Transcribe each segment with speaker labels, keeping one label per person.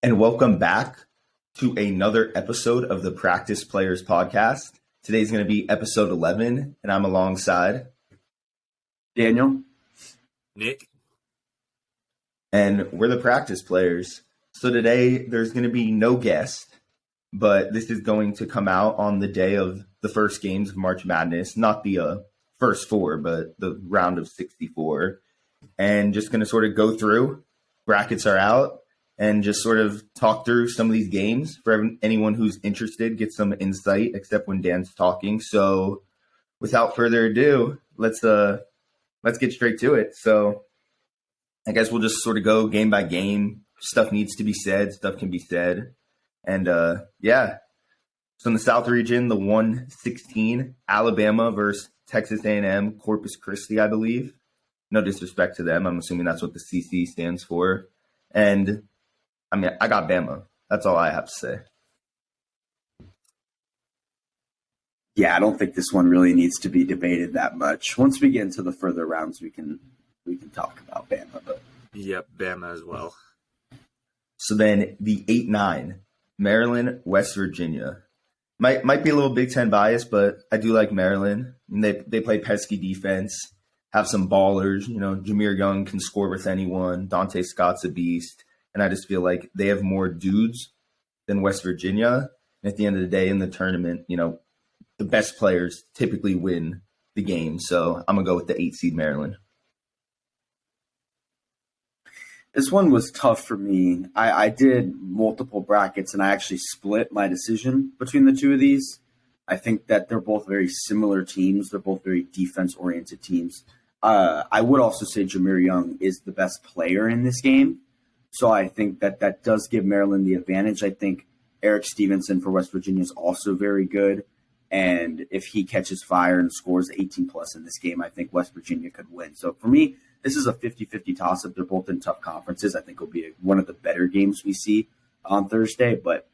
Speaker 1: And welcome back to another episode of the Practice Players Podcast. Today's going to be episode 11, and I'm alongside
Speaker 2: Daniel,
Speaker 3: Nick,
Speaker 1: and we're the Practice Players. So today there's going to be no guest, but this is going to come out on the day of the first games of March Madness, not the first four, but the round of 64, and just going to sort of go through. Brackets are out. And just sort of talk through some of these games for anyone who's interested, get some insight, except when Dan's talking. So without further ado, let's get straight to it. So I guess we'll just sort of go game by game. Stuff needs to be said, stuff can be said. And yeah. So in the South region, the 116, Alabama versus Texas A&M, Corpus Christi, I believe. No disrespect to them. I'm assuming that's what the CC stands for. And I mean, I got Bama. That's all I have to say.
Speaker 2: yeah, I don't think this one really needs to be debated that much. Once we get into the further rounds, we can talk about Bama. But
Speaker 3: yep, Bama as well.
Speaker 1: So then the 8-9, Maryland, West Virginia. Might be a little Big Ten bias, but I do like Maryland. I mean, they play pesky defense, have some ballers. You know, Jameer Young can score with anyone. Dante Scott's a beast. And I just feel like they have more dudes than West Virginia. And at the end of the day, in the tournament, you know, the best players typically win the game. So I'm going to go with the 8 seed Maryland.
Speaker 2: this one was tough for me. I did multiple brackets, and I actually split my decision between the two of these. I think that they're both very similar teams. They're both very defense-oriented teams. I would also say Jameer Young is the best player in this game. So I think that does give Maryland the advantage. I think Eric Stevenson for West Virginia is also very good. And if he catches fire and scores 18-plus in this game, I think West Virginia could win. So for me, this is a 50-50 toss-up. They're both in tough conferences. I think it'll be one of the better games we see on Thursday. But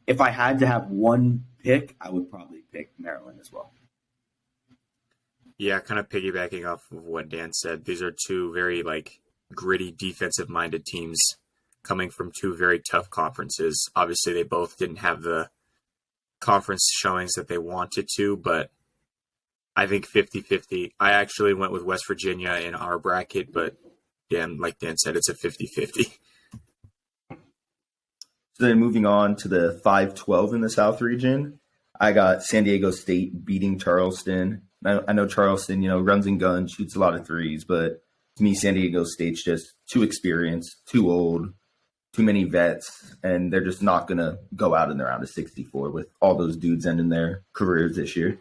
Speaker 2: if I had to have one pick, I would probably pick Maryland as well.
Speaker 3: Yeah, kind of piggybacking off of what Dan said. These are two very gritty defensive-minded teams coming from two very tough conferences. Obviously, they both didn't have the conference showings that they wanted to, but I think 50-50. I actually went with West Virginia in our bracket, but Dan, like Dan said, it's a 50-50.
Speaker 1: So then moving on to the 5-12 in the South region, I got San Diego State beating Charleston. I know Charleston, you know, runs and guns, shoots a lot of threes, but to me, San Diego State's just too experienced, too old, too many vets, and they're just not going to go out in the round of 64 with all those dudes ending their careers this year.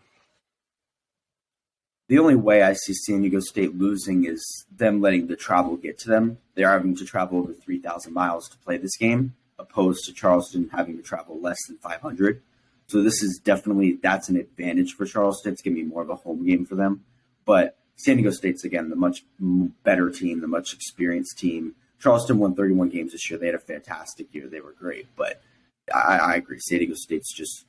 Speaker 2: The only way I see San Diego State losing is them letting the travel get to them. They're having to travel over 3,000 miles to play this game, opposed to Charleston having to travel less than 500. So this is that's an advantage for Charleston. It's going to be more of a home game for them. But San Diego State's, again, the much better team, the much experienced team. Charleston won 31 games this year. They had a fantastic year. They were great. But I agree. San Diego State's just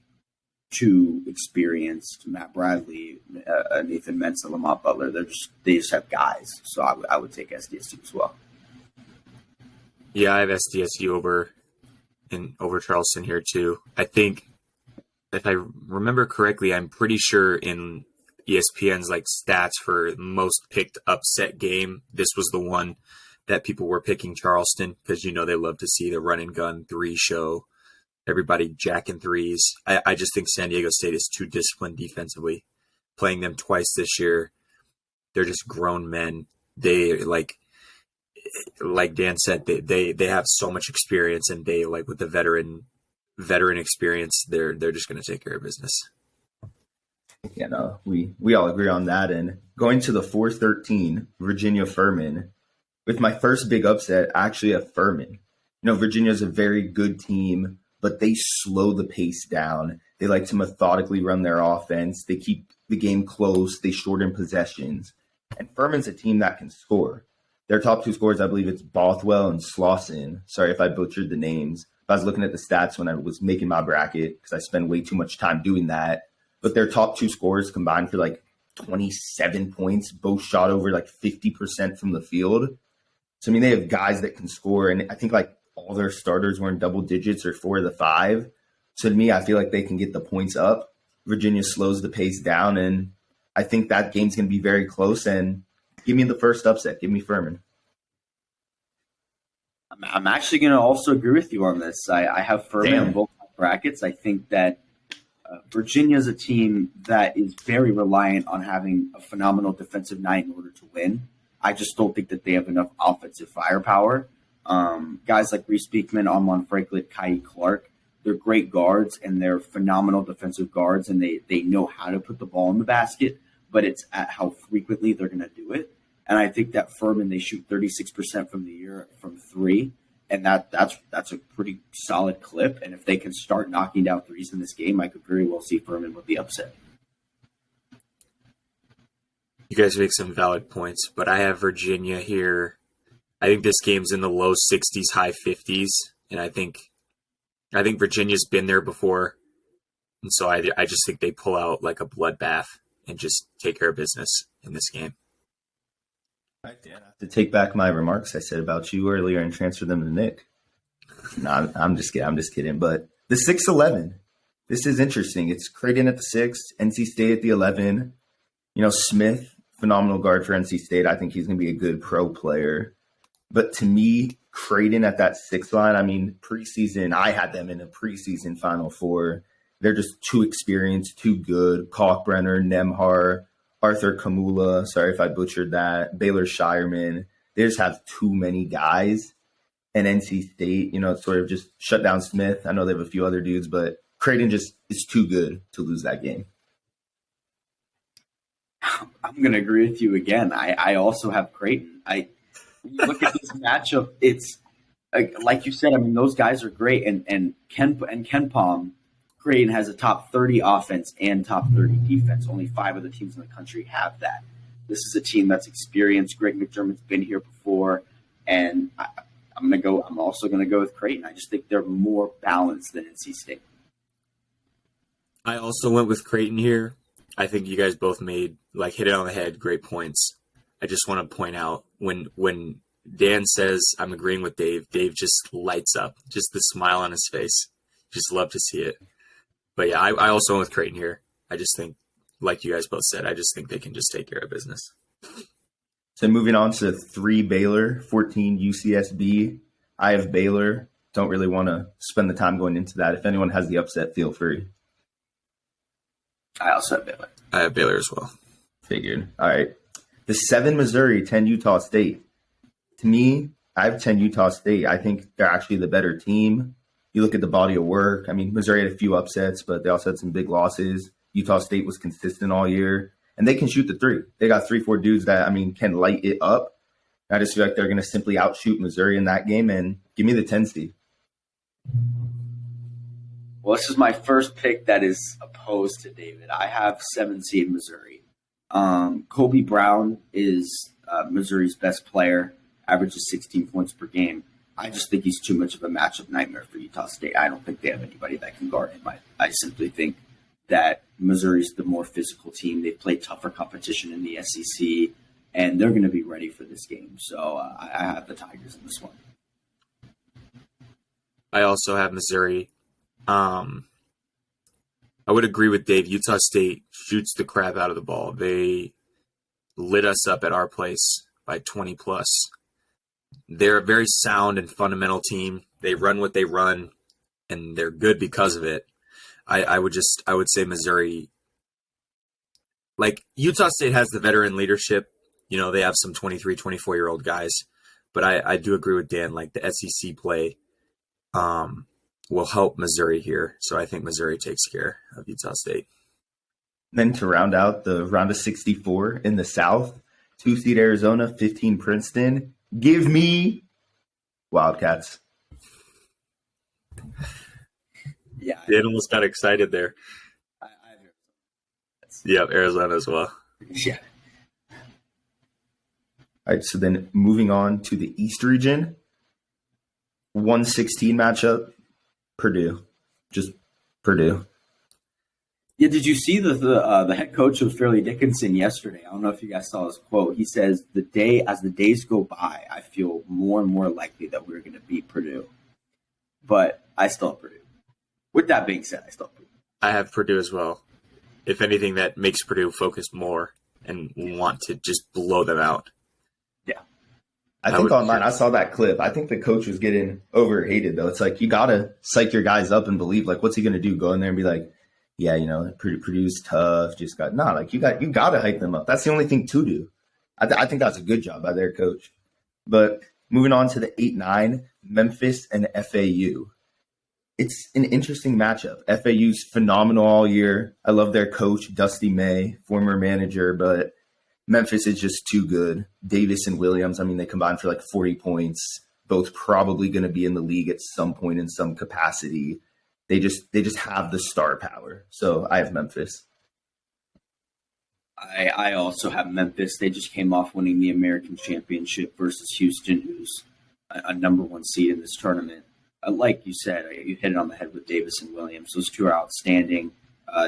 Speaker 2: too experienced. Matt Bradley, Nathan Mensah, Lamont Butler, they just have guys. So I would take SDSU as well.
Speaker 3: Yeah, I have SDSU over Charleston here too. I think, if I remember correctly, I'm pretty sure in ESPN's stats for most picked upset game, this was the one that people were picking Charleston because, you know, they love to see the run and gun three show, everybody jacking threes. I just think San Diego State is too disciplined defensively. Playing them twice this year, they're just grown men. They like Dan said, they have so much experience, and they with the veteran experience, they're just going to take care of business.
Speaker 1: Yeah, no, we all agree on that. And going to the 4-13, Virginia Furman. With my first big upset, I actually have Furman. You know, Virginia's a very good team, but they slow the pace down. They like to methodically run their offense. They keep the game close. They shorten possessions. And Furman's a team that can score. Their top two scorers, I believe it's Bothwell and Slauson. Sorry if I butchered the names. I was looking at the stats when I was making my bracket because I spend way too much time doing that. But their top two scorers combined for 27 points, both shot over 50% from the field. So, I mean, they have guys that can score. And I think all their starters were in double digits or 4 of the 5. So to me, I feel like they can get the points up. Virginia slows the pace down, and I think that game's going to be very close. And give me the first upset. Give me Furman.
Speaker 2: I'm actually going to also agree with you on this. I have Furman in both brackets. I think that Virginia is a team that is very reliant on having a phenomenal defensive night in order to win. I just don't think that they have enough offensive firepower. Guys like Reese Beekman, Amon Franklin, Kai Clark, they're great guards and they're phenomenal defensive guards, and they know how to put the ball in the basket, but it's at how frequently they're going to do it. And I think that Furman, they shoot 36% from the year from 3, and that's a pretty solid clip. And if they can start knocking down threes in this game, I could very well see Furman with the upset.
Speaker 3: You guys make some valid points, but I have Virginia here. I think this game's in the low 60s, high 50s, and I think Virginia's been there before, and so I just think they pull out like a bloodbath and just take care of business in this game.
Speaker 1: I have to take back my remarks I said about you earlier and transfer them to Nick. No, I'm just kidding. But the 6-11, this is interesting. It's Creighton at the 6, NC State at the 11. Smith, phenomenal guard for NC State. I think he's going to be a good pro player. But to me, Creighton at that 6 line, preseason, I had them in a preseason Final Four. They're just too experienced, too good. Kalkbrenner, Nemhar, Arthur Kamula, sorry if I butchered that, Baylor Shireman. They just have too many guys. And NC State, sort of just shut down Smith. I know they have a few other dudes, but Creighton just is too good to lose that game.
Speaker 2: I'm going to agree with you again. I also have Creighton. When you look at this matchup, it's like you said, those guys are great. And Ken Palm, Creighton has a top 30 offense and top 30 defense. Only 5 of the teams in the country have that. This is a team that's experienced. Greg McDermott's been here before, and I'm also going to go with Creighton. I just think they're more balanced than NC State.
Speaker 3: I also went with Creighton here. I think you guys both hit it on the head. Great points. I just want to point out when Dan says I'm agreeing with Dave just lights up. Just the smile on his face. Just love to see it. But yeah, I also went with Creighton here. I just think, like you guys both said, I just think they can just take care of business.
Speaker 1: So moving on to 3 Baylor, 14 UCSB. I have Baylor. Don't really want to spend the time going into that. If anyone has the upset, feel free.
Speaker 2: I also have Baylor.
Speaker 3: I have Baylor as well.
Speaker 1: Figured. All right. The 7 Missouri, 10 Utah State. To me, I have 10 Utah State. I think they're actually the better team. You look at the body of work. Missouri had a few upsets, but they also had some big losses. Utah State was consistent all year, and they can shoot the 3. They got 3-4 dudes that, can light it up. I just feel like they're going to simply outshoot Missouri in that game, and give me the 10 seed.
Speaker 2: Well, this is my first pick that is opposed to David. I have 7 seed Missouri. Kobe Brown is Missouri's best player, averages 16 points per game. I just think he's too much of a matchup nightmare for Utah State. I don't think they have anybody that can guard him. I simply think that Missouri's the more physical team. They've played tougher competition in the SEC, and they're going to be ready for this game. So I have the Tigers in this one.
Speaker 3: I also have Missouri. I would agree with Dave. Utah State shoots the crap out of the ball. They lit us up at our place by 20 plus. They're a very sound and fundamental team. They run what they run, and they're good because of it. I would say Missouri, Utah State has the veteran leadership. They have some 23, 24-year-old guys. But I do agree with Dan, the SEC play will help Missouri here. So I think Missouri takes care of Utah State.
Speaker 1: Then to round out the round of 64 in the South, 2 seed Arizona, 15 Princeton. Give me Wildcats.
Speaker 2: Yeah.
Speaker 3: Dan almost got excited there. Yeah, Arizona as well.
Speaker 2: Yeah.
Speaker 1: All right, so then moving on to the East region, 116 matchup, Purdue. Just Purdue.
Speaker 2: Yeah, did you see the head coach of Fairleigh Dickinson yesterday? I don't know if you guys saw his quote. He says, as the days go by, I feel more and more likely that we're going to beat Purdue. but I still have Purdue. With that being said, I still have Purdue.
Speaker 3: I have Purdue as well. If anything, that makes Purdue focus more and want to just blow them out.
Speaker 2: Yeah.
Speaker 1: I think online, I saw that clip. I think the coach was getting overhated, though. It's like, you got to psych your guys up and believe, like, what's he going to do? Go in there and be like, yeah, Purdue's tough. Just got, you got to hype them up. That's the only thing to do. I think that's a good job by their coach. But moving on to the 8-9, Memphis and FAU. It's an interesting matchup. FAU's phenomenal all year. I love their coach, Dusty May, former manager, but Memphis is just too good. Davis and Williams, they combined for like 40 points, both probably going to be in the league at some point in some capacity. They just have the star power. So I have Memphis.
Speaker 2: I also have Memphis. They just came off winning the American Championship versus Houston, who's a number one seed in this tournament. Like you said, you hit it on the head with Davis and Williams. Those two are outstanding.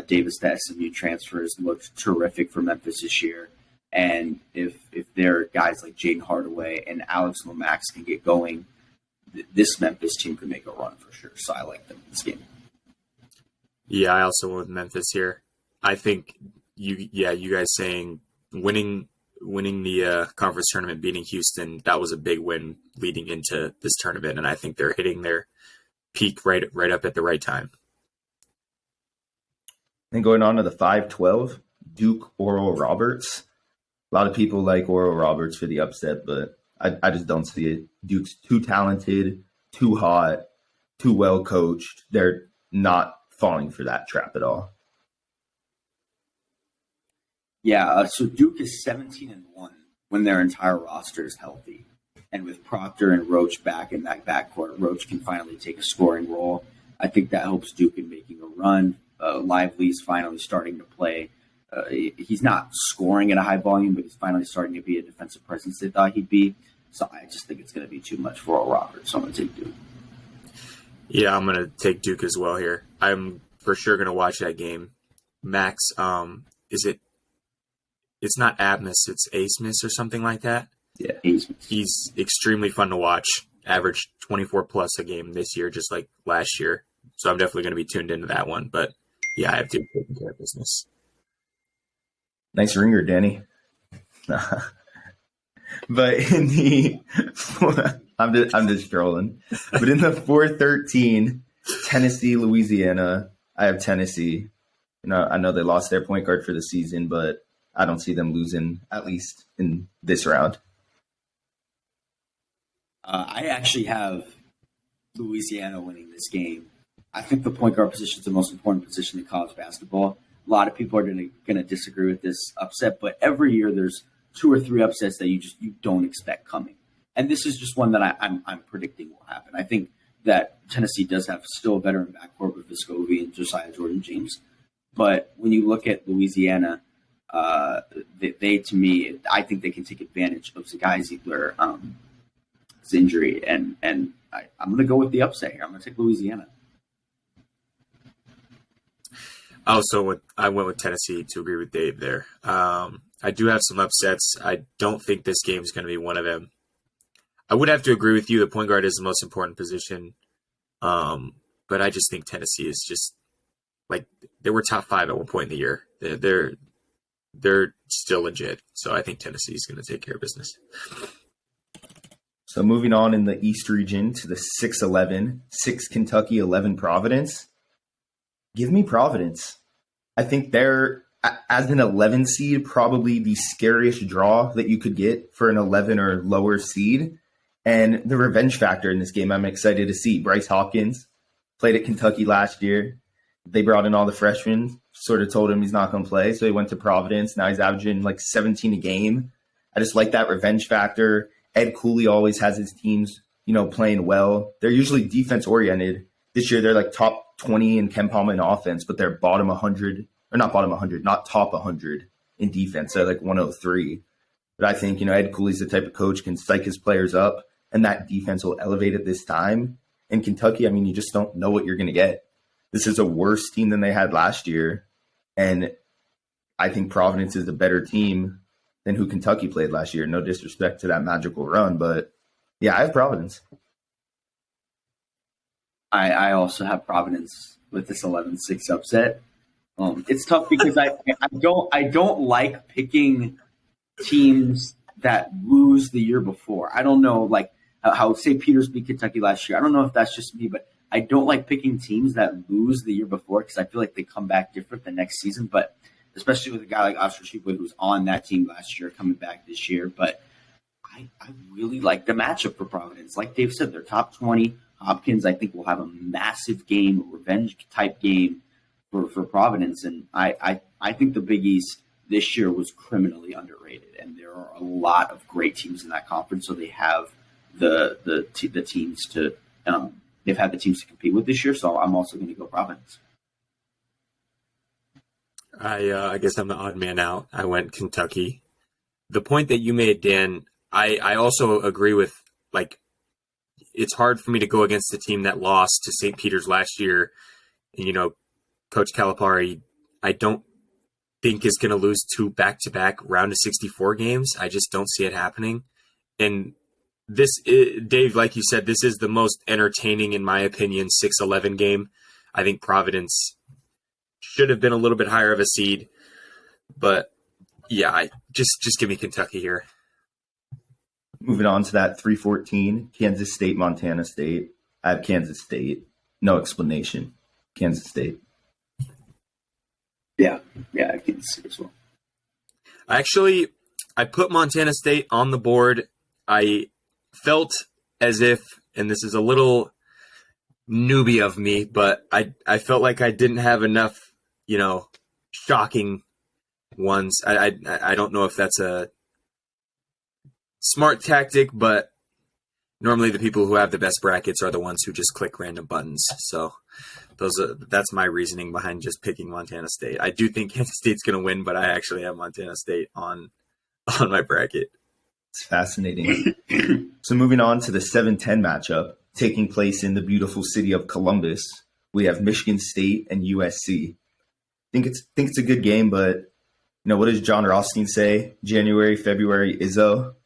Speaker 2: Davis, the SMU transfers, looked terrific for Memphis this year. And if their guys like Jaden Hardaway and Alex Lomax can get going, this Memphis team could make a run for sure. So I like them in this game.
Speaker 3: Yeah, I also went with Memphis here. I think you guys saying winning the conference tournament, beating Houston, that was a big win leading into this tournament, and I think they're hitting their peak right up at the right time.
Speaker 1: And going on to the 5-12, Duke Oral Roberts. A lot of people like Oral Roberts for the upset, but I just don't see it. Duke's too talented, too hot, too well coached. They're not falling for that trap at all.
Speaker 2: Yeah, so Duke is 17-1 when their entire roster is healthy. And with Proctor and Roach back in that backcourt, Roach can finally take a scoring role. I think that helps Duke in making a run. Lively's finally starting to play. He's not scoring at a high volume, but he's finally starting to be a defensive presence they thought he'd be. So I just think it's going to be too much for Oral Roberts. So I'm going to take Duke.
Speaker 3: Yeah, I'm going to take Duke as well here. I'm for sure going to watch that game. Max, it's not Abmas, it's Asmus or something like that.
Speaker 2: Yeah, Asmus.
Speaker 3: He's extremely fun to watch. Averaged 24 plus a game this year, just like last year. So I'm definitely going to be tuned into that one. But yeah, I have to take care of business.
Speaker 1: Nice ringer, Danny. But in the I'm just trolling. But in the 4-13, Tennessee, Louisiana, I have Tennessee. I know they lost their point guard for the season, but I don't see them losing, at least in this round.
Speaker 2: I actually have Louisiana winning this game. I think the point guard position is the most important position in college basketball. A lot of people are going to disagree with this upset, but every year there's 2 or 3 upsets that you don't expect coming, and this is just one that I'm predicting will happen. I think that Tennessee does have still a veteran backcourt with Vescovi and Josiah Jordan-James, but when you look at Louisiana, they to me, I think they can take advantage of Zagai Ziegler's injury, and I'm going to go with the upset here. I'm going to take Louisiana.
Speaker 3: I went with Tennessee to agree with Dave there. I do have some upsets. I don't think this game is going to be one of them. I would have to agree with you. The point guard is the most important position. But I just think Tennessee is just like they were top 5 at one point in the year. They're still legit. So I think Tennessee is going to take care of business.
Speaker 1: So moving on in the East region to the 6-11, 6 Kentucky, 11 Providence. Give me Providence. I think they're, as an 11 seed, probably the scariest draw that you could get for an 11 or lower seed. And the revenge factor in this game, I'm excited to see. Bryce Hopkins played at Kentucky last year. They brought in all the freshmen, sort of told him he's not going to play. So he went to Providence. Now he's averaging like 17 a game. I just like that revenge factor. Ed Cooley always has his teams, playing well. They're usually defense oriented. This year they're like top 20 in KenPom in offense, but they're bottom 100, or not bottom 100, not top 100 in defense. They're like 103. But I think, Ed Cooley's the type of coach can psych his players up, and that defense will elevate at this time. In Kentucky, you just don't know what you're going to get. This is a worse team than they had last year, and I think Providence is a better team than who Kentucky played last year. No disrespect to that magical run, but yeah, I have Providence.
Speaker 2: I also have Providence with this 11-6 upset. It's tough because I don't like picking teams that lose the year before. I don't know, like how St. Peter's beat Kentucky last year. I don't know if that's just me, but I don't like picking teams that lose the year before because I feel like they come back different the next season. But especially with a guy like Oscar Tshiebwe who's on that team last year, coming back this year. But I really like the matchup for Providence. Like Dave said, they're top 20. Hopkins, I think, will have a massive game, a revenge type game for Providence. And I think the Big East this year was criminally underrated. And there are a lot of great teams in that conference. So they have the teams to they've had the teams to compete with this year. So I'm also going to go Providence.
Speaker 3: I guess I'm the odd man out. I went Kentucky. The point that you made, Dan, I also agree with. Like, it's hard for me to go against the team that lost to St. Peter's last year. And, Coach Calipari, I don't think is going to lose 2 back-to-back round of 64 games. I just don't see it happening. And Dave, like you said, this is the most entertaining, in my opinion, 6-11 game. I think Providence should have been a little bit higher of a seed. But, yeah, just give me Kentucky here.
Speaker 1: Moving on to that 3-14, Kansas State, Montana State. I have Kansas State. No explanation. Kansas State.
Speaker 2: Yeah, I can see as well.
Speaker 3: I put Montana State on the board. I felt as if, and this is a little newbie of me, but I felt like I didn't have enough, shocking ones. I don't know if that's a smart tactic, but normally the people who have the best brackets are the ones who just click random buttons. So that's my reasoning behind just picking Montana State. I do think Kansas State's going to win, but I actually have Montana State on my bracket.
Speaker 1: It's fascinating. So moving on to the 7-10 matchup taking place in the beautiful city of Columbus, we have Michigan State and USC. Think it's a good game, but what does John Rothstein say? January, February, Izzo.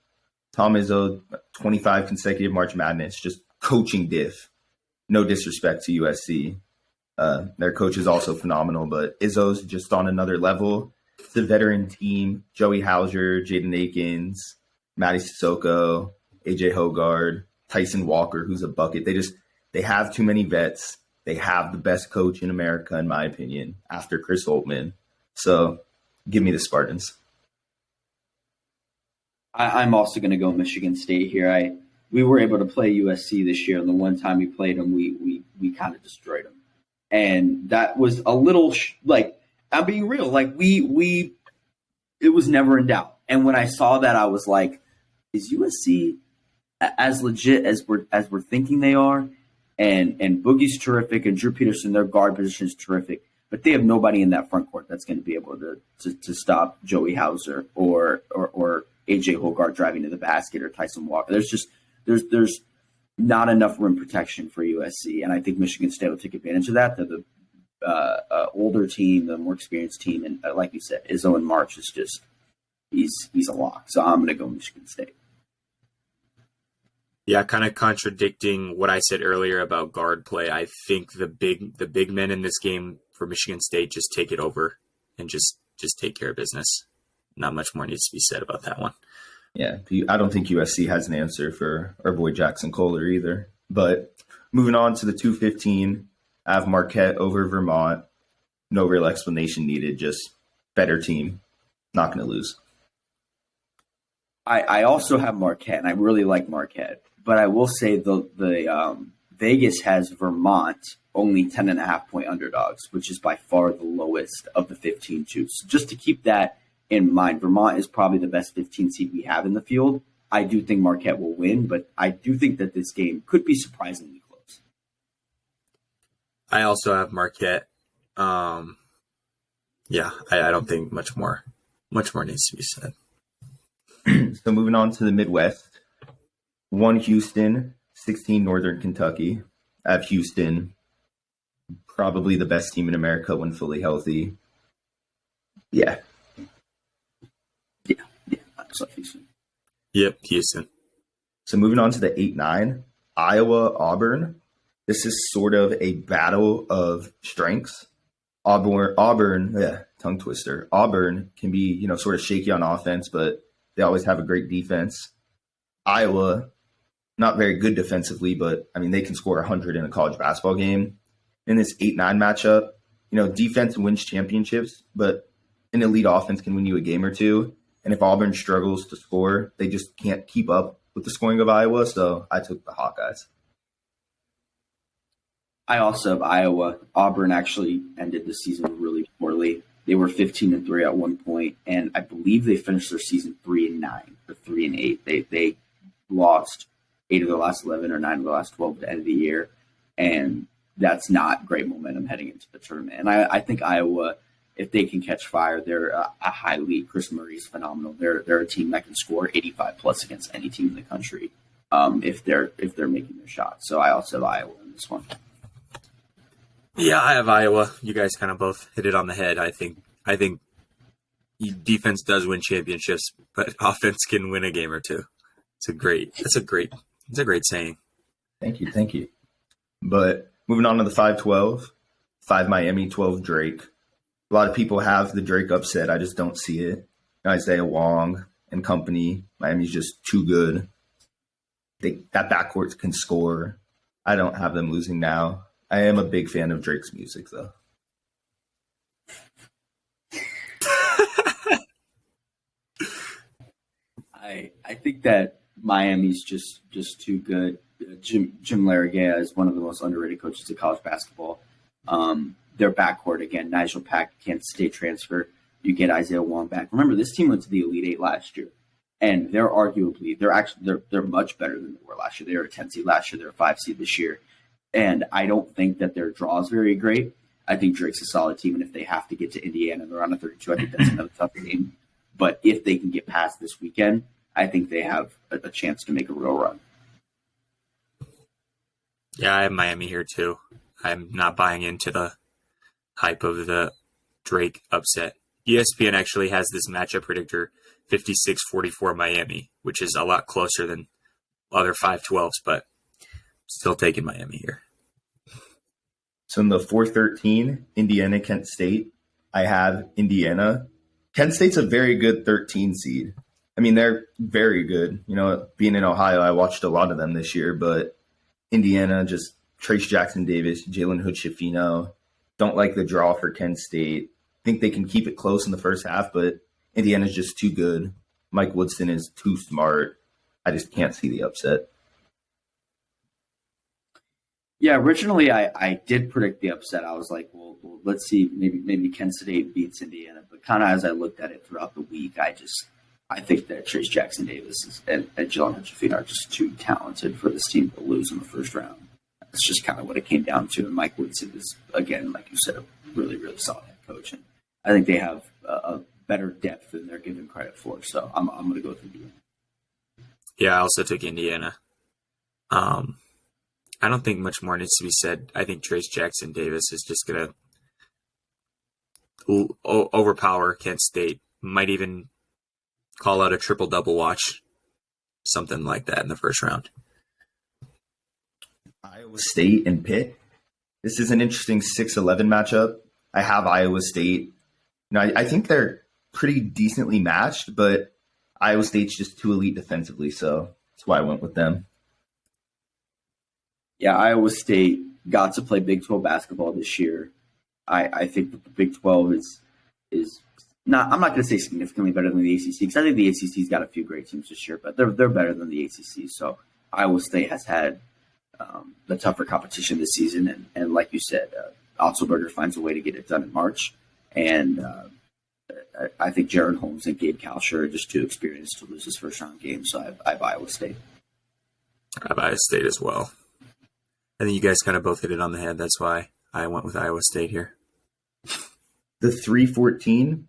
Speaker 1: Tom Izzo, 25 consecutive March Madness, just coaching diff. No disrespect to USC. Their coach is also phenomenal, but Izzo's just on another level. It's a veteran team. Joey Hauser, Jaden Akins, Matty Sissoko, AJ Hogard, Tyson Walker, who's a bucket. They have too many vets. They have the best coach in America, in my opinion, after Chris Holtman. So give me the Spartans.
Speaker 2: I'm also going to go Michigan State here. We were able to play USC this year, and the one time we played them, we kind of destroyed them, and that was a little I'm being real. Like it was never in doubt. And when I saw that, I was like, is USC as legit as we're thinking they are? And Boogie's terrific, and Drew Peterson, their guard position is terrific, but they have nobody in that front court that's going to be able to stop Joey Hauser or AJ Hogard driving to the basket or Tyson Walker. There's not enough rim protection for USC, and I think Michigan State will take advantage of that. They're the older team, the more experienced team, and like you said, Izzo in March is just he's a lock. So I'm going to go Michigan State.
Speaker 3: Yeah, kind of contradicting what I said earlier about guard play. I think the big men in this game for Michigan State just take it over and just take care of business. Not much more needs to be said about that one.
Speaker 1: Yeah, I don't think USC has an answer for our boy Jackson Kohler either. But moving on to the 2-15, I have Marquette over Vermont. No real explanation needed, just better team. Not going to lose.
Speaker 2: I also have Marquette, and I really like Marquette. But I will say the Vegas has Vermont only 10.5-point underdogs, which is by far the lowest of the 15 choose. So just to keep that in mind, Vermont is probably the best 15 seed we have in the field. I do think Marquette will win, but I do think that this game could be surprisingly close.
Speaker 3: I also have Marquette. I don't think much more needs to be said.
Speaker 1: So moving on to the Midwest, 1 Houston, 16 Northern Kentucky. I have Houston, probably the best team in America when fully healthy. Yeah.
Speaker 2: So Houston.
Speaker 3: Yep, Houston.
Speaker 1: So moving on to the 8-9, Iowa, Auburn. This is sort of a battle of strengths. Auburn, yeah, tongue twister. Auburn can be, sort of shaky on offense, but they always have a great defense. Iowa, not very good defensively, but I mean, they can score 100 in a college basketball game. In this 8-9 matchup, defense wins championships, but an elite offense can win you a game or two. And if Auburn struggles to score, they just can't keep up with the scoring of Iowa. So I took the Hawkeyes.
Speaker 2: I also have Iowa. Auburn actually ended the season really poorly. They were 15-3 at one point, and I believe they finished their season 3-9 or 3-8. They lost 8 of their last 11 or 9 of the last 12 at the end of the year, and that's not great momentum heading into the tournament. And I think Iowa, if they can catch fire, they're a highly. Chris Murray's phenomenal. They're a team that can score 85 plus against any team in the country if they're making their shots. So I also have Iowa in this one.
Speaker 3: Yeah, I have Iowa. You guys kind of both hit it on the head. I think defense does win championships, but offense can win a game or two. It's a great saying.
Speaker 1: Thank you. But moving on to the 5-12, 5 Miami, 12 Drake. A lot of people have the Drake upset. I just don't see it. Isaiah Wong and company. Miami's just too good. That backcourt can score. I don't have them losing now. I am a big fan of Drake's music, though.
Speaker 2: I think that Miami's just too good. Jim Larraguet is one of the most underrated coaches of college basketball. Their backcourt, again, Nigel Pack, Kansas State transfer. You get Isaiah Wong back. Remember, this team went to the Elite Eight last year, and they're much better than they were last year. They were a 10 seed last year. They're a 5 seed this year. And I don't think that their draw is very great. I think Drake's a solid team, and if they have to get to Indiana, they're on a 32. I think that's another tough game. But if they can get past this weekend, I think they have a chance to make a real run.
Speaker 3: Yeah, I have Miami here too. I'm not buying into the hype of the Drake upset. ESPN actually has this matchup predictor 56-44 Miami, which is a lot closer than other 5-12s, but still taking Miami here.
Speaker 1: So in the 4-13, Indiana, Kent State, I have Indiana. Kent State's a very good 13 seed. I mean, they're very good. Being in Ohio, I watched a lot of them this year, but Indiana, just Trace Jackson Davis, Jalen Hood-Schifino, don't like the draw for Kent State. Think they can keep it close in the first half, but Indiana's just too good. Mike Woodson is too smart. I just can't see the upset.
Speaker 2: Yeah, originally I did predict the upset. I was like, well let's see, maybe Kent State beats Indiana. But kind of as I looked at it throughout the week, I think that Trace Jackson Davis and Jalen Hood-Schifino are just too talented for this team to lose in the first round. That's just kind of what it came down to. And Mike Woodson is, again, like you said, a really, really solid head coach. And I think they have a better depth than they're given credit for. So I'm going to go with Indiana.
Speaker 3: Yeah, I also took Indiana. I don't think much more needs to be said. I think Trace Jackson Davis is just going to overpower Kent State. Might even call out a triple-double watch, something like that in the first round.
Speaker 1: Iowa State and Pitt. This is an interesting 6-11 matchup. I have Iowa State. I think they're pretty decently matched, but Iowa State's just too elite defensively, so that's why I went with them.
Speaker 2: Yeah, Iowa State got to play Big 12 basketball this year. I think that the Big 12 is not. I'm not going to say significantly better than the ACC because I think the ACC's got a few great teams this year, but they're better than the ACC. So Iowa State has had the tougher competition this season, and like you said, Otzelberger finds a way to get it done in March, and I think Jaron Holmes and Gabe Kalsher are just too experienced to lose his first round game. So I have Iowa State.
Speaker 3: I have Iowa State as well. I think you guys kind of both hit it on the head. That's why I went with Iowa State here.
Speaker 1: The 3-14,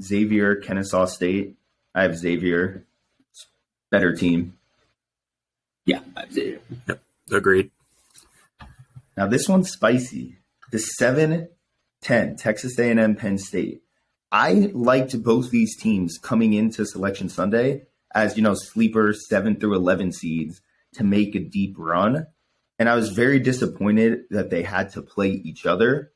Speaker 1: Xavier, Kennesaw State. I have Xavier. Better team.
Speaker 2: Yeah, I have Xavier.
Speaker 3: Yep, agreed.
Speaker 1: Now this one's spicy. The 7-10, Texas A&M, Penn State. I liked both these teams coming into Selection Sunday as, sleeper 7 through 11 seeds to make a deep run. And I was very disappointed that they had to play each other.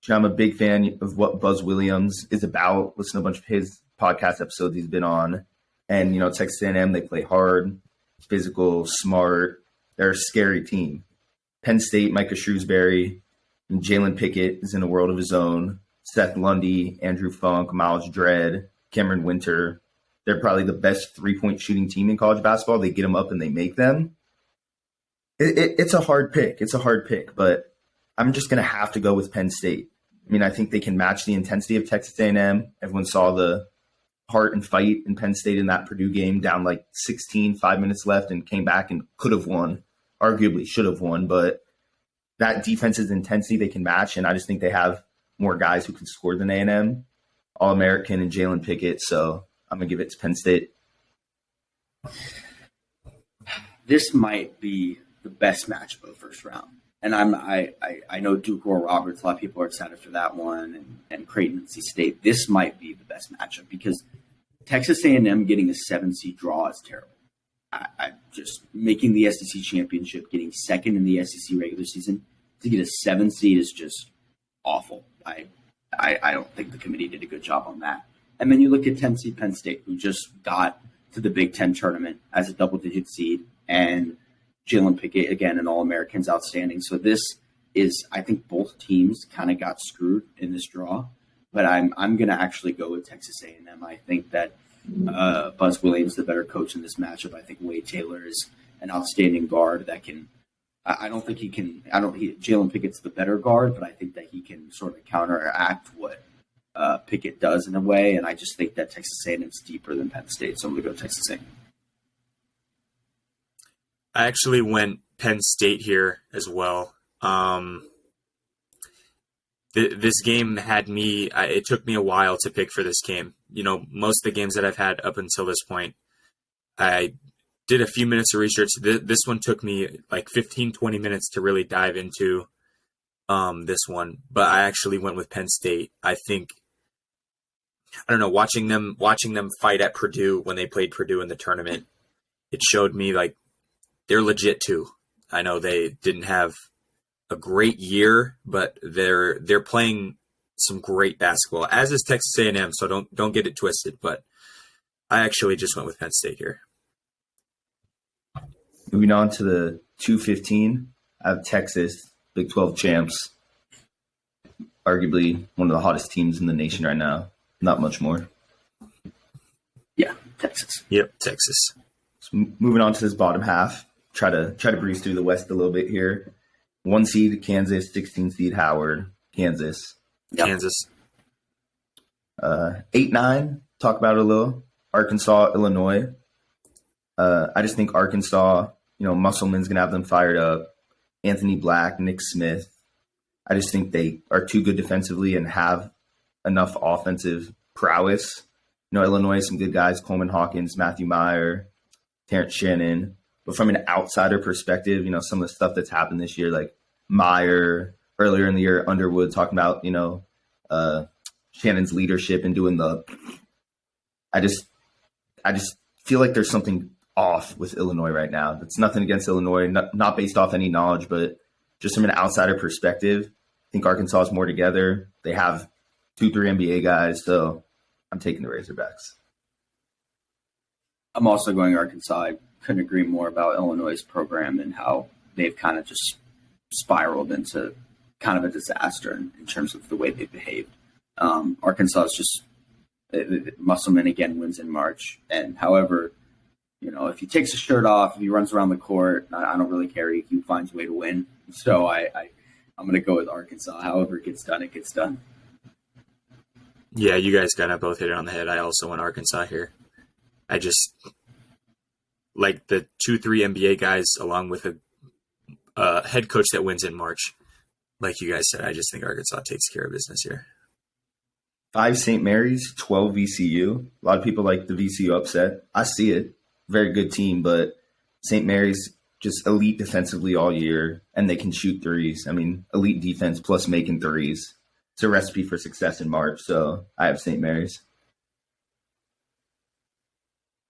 Speaker 1: I'm a big fan of what Buzz Williams is about. Listen to a bunch of his podcast episodes he's been on. And, Texas A&M, they play hard, physical, smart. They're a scary team. Penn State, Micah Shrewsbury, and Jalen Pickett is in a world of his own. Seth Lundy, Andrew Funk, Miles Dredd, Cameron Winter. They're probably the best three-point shooting team in college basketball. They get them up and they make them. It's a hard pick. It's a hard pick, but I'm just going to have to go with Penn State. I mean, I think they can match the intensity of Texas A&M. Everyone saw the heart and fight in Penn State in that Purdue game, down like 16, 5 minutes left, and came back and could have won, arguably should have won. But that defense's intensity they can match, and I just think they have more guys who can score than A&M, All-American and Jalen Pickett. So I'm going to give it to Penn State.
Speaker 2: This might be the best matchup of the first round. And I know Duke or Roberts, a lot of people are excited for that one, and Creighton, NC State. This might be the best matchup because Texas A&M getting a 7-seed draw is terrible. I just making the SEC championship, getting second in the SEC regular season, to get a 7 seed is just awful. I don't think the committee did a good job on that. And then you look at 10 seed Penn State, who just got to the Big Ten tournament as a double-digit seed, and Jalen Pickett, again, an All-American's outstanding. So this is, I think both teams kind of got screwed in this draw, but I'm going to actually go with Texas A&M. I think that Buzz Williams is the better coach in this matchup. I think Wade Taylor is an outstanding guard that can – Jalen Pickett's the better guard, but I think that he can sort of counteract what Pickett does in a way, and I just think that Texas A&M's deeper than Penn State, so I'm going to go Texas A&M.
Speaker 3: I actually went Penn State here as well. This game had me, it took me a while to pick for this game. Most of the games that I've had up until this point, I did a few minutes of research. This one took me like 15, 20 minutes to really dive into this one, but I actually went with Penn State. I think, I don't know, watching them fight at Purdue when they played Purdue in the tournament, it showed me like they're legit too. I know they didn't have a great year, but they're playing some great basketball, as is Texas A&M. So don't get it twisted. But I actually just went with Penn State here.
Speaker 1: Moving on to the 2:15, I have Texas, Big 12 champs, arguably one of the hottest teams in the nation right now. Not much more.
Speaker 2: Yeah, Texas.
Speaker 3: Yep, Texas.
Speaker 1: So moving on to this bottom half, try to breeze through the West a little bit here. 1 seed Kansas, 16 seed Howard, Kansas.
Speaker 3: Yep. Kansas.
Speaker 1: 8-9, talk about it a little. Arkansas, Illinois. I just think Arkansas, Musselman's going to have them fired up. Anthony Black, Nick Smith. I just think they are too good defensively and have enough offensive prowess. Illinois, some good guys, Coleman Hawkins, Matthew Meyer, Terrence Shannon. But from an outsider perspective, some of the stuff that's happened this year, like Meyer, earlier in the year, Underwood talking about, Shannon's leadership and doing I just feel like there's something off with Illinois right now. It's nothing against Illinois, not based off any knowledge, but just from an outsider perspective, I think Arkansas is more together. They have 2-3 NBA guys, so I'm taking the Razorbacks.
Speaker 2: I'm also going Arkansas. I couldn't agree more about Illinois' program and how they've kind of just spiraled into kind of a disaster in terms of the way they've behaved. Arkansas is just Musselman again wins in March, and however, if he takes his shirt off, if he runs around the court, I don't really care. He finds a way to win. So I'm going to go with Arkansas. However it gets done, it gets done.
Speaker 3: Yeah, you guys kind of both hit it on the head. I also went Arkansas here. I just like the 2-3 NBA guys along with a head coach that wins in March. Like you guys said, I just think Arkansas takes care of business here.
Speaker 1: 5 St. Mary's, 12 VCU. A lot of people like the VCU upset. I see it. Very good team, but St. Mary's just elite defensively all year, and they can shoot threes. I mean, elite defense plus making threes. It's a recipe for success in March, so I have St. Mary's.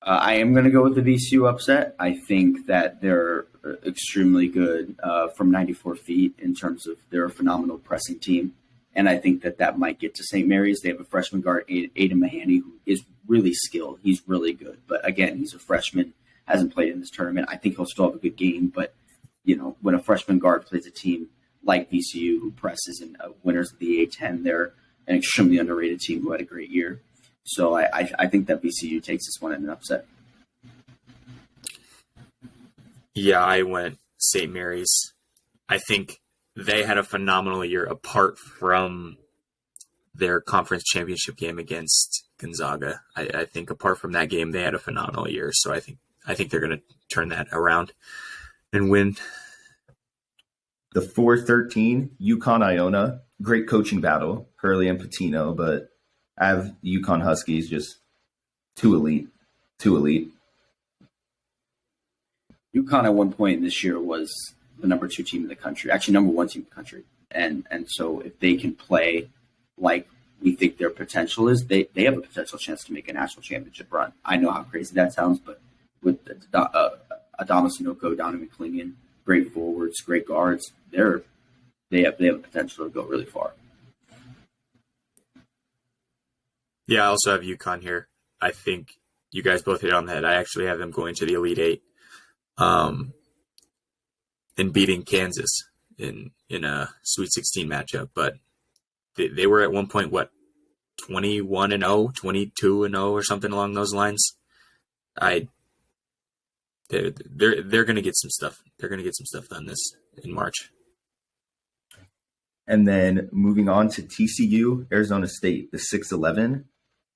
Speaker 2: I am going to go with the VCU upset. I think that they're extremely good from 94 feet in terms of they're a phenomenal pressing team. And I think that might get to St. Mary's. They have a freshman guard, Aiden Mahaney, who is really skilled. He's really good. But again, he's a freshman, hasn't played in this tournament. I think he'll still have a good game. But, when a freshman guard plays a team like VCU, who presses and winners of the A10, they're an extremely underrated team who had a great year. So I think that VCU takes this one in an upset.
Speaker 3: Yeah, I went St. Mary's. I think they had a phenomenal year apart from their conference championship game against Gonzaga. I think apart from that game, they had a phenomenal year. So I think they're going to turn that around and win.
Speaker 1: The 4-13, UConn Iona. Great coaching battle, Hurley and Patino, but I have UConn Huskies just too elite.
Speaker 2: UConn at one point this year was the number 2 team in the country, actually number 1 team in the country. And so if they can play like we think their potential is, they have a potential chance to make a national championship run. I know how crazy that sounds, but with Adamas Inoko, Donovan McClingan, great forwards, great guards, they have a potential to go really far.
Speaker 3: Yeah, I also have UConn here. I think you guys both hit on that. I actually have them going to the Elite Eight. And beating Kansas in a Sweet 16 matchup, but they were at one point 21-0, 22-0, or something along those lines. They're going to get some stuff. They're going to get some stuff done in March.
Speaker 1: And then moving on to TCU, Arizona State, the 6-11. I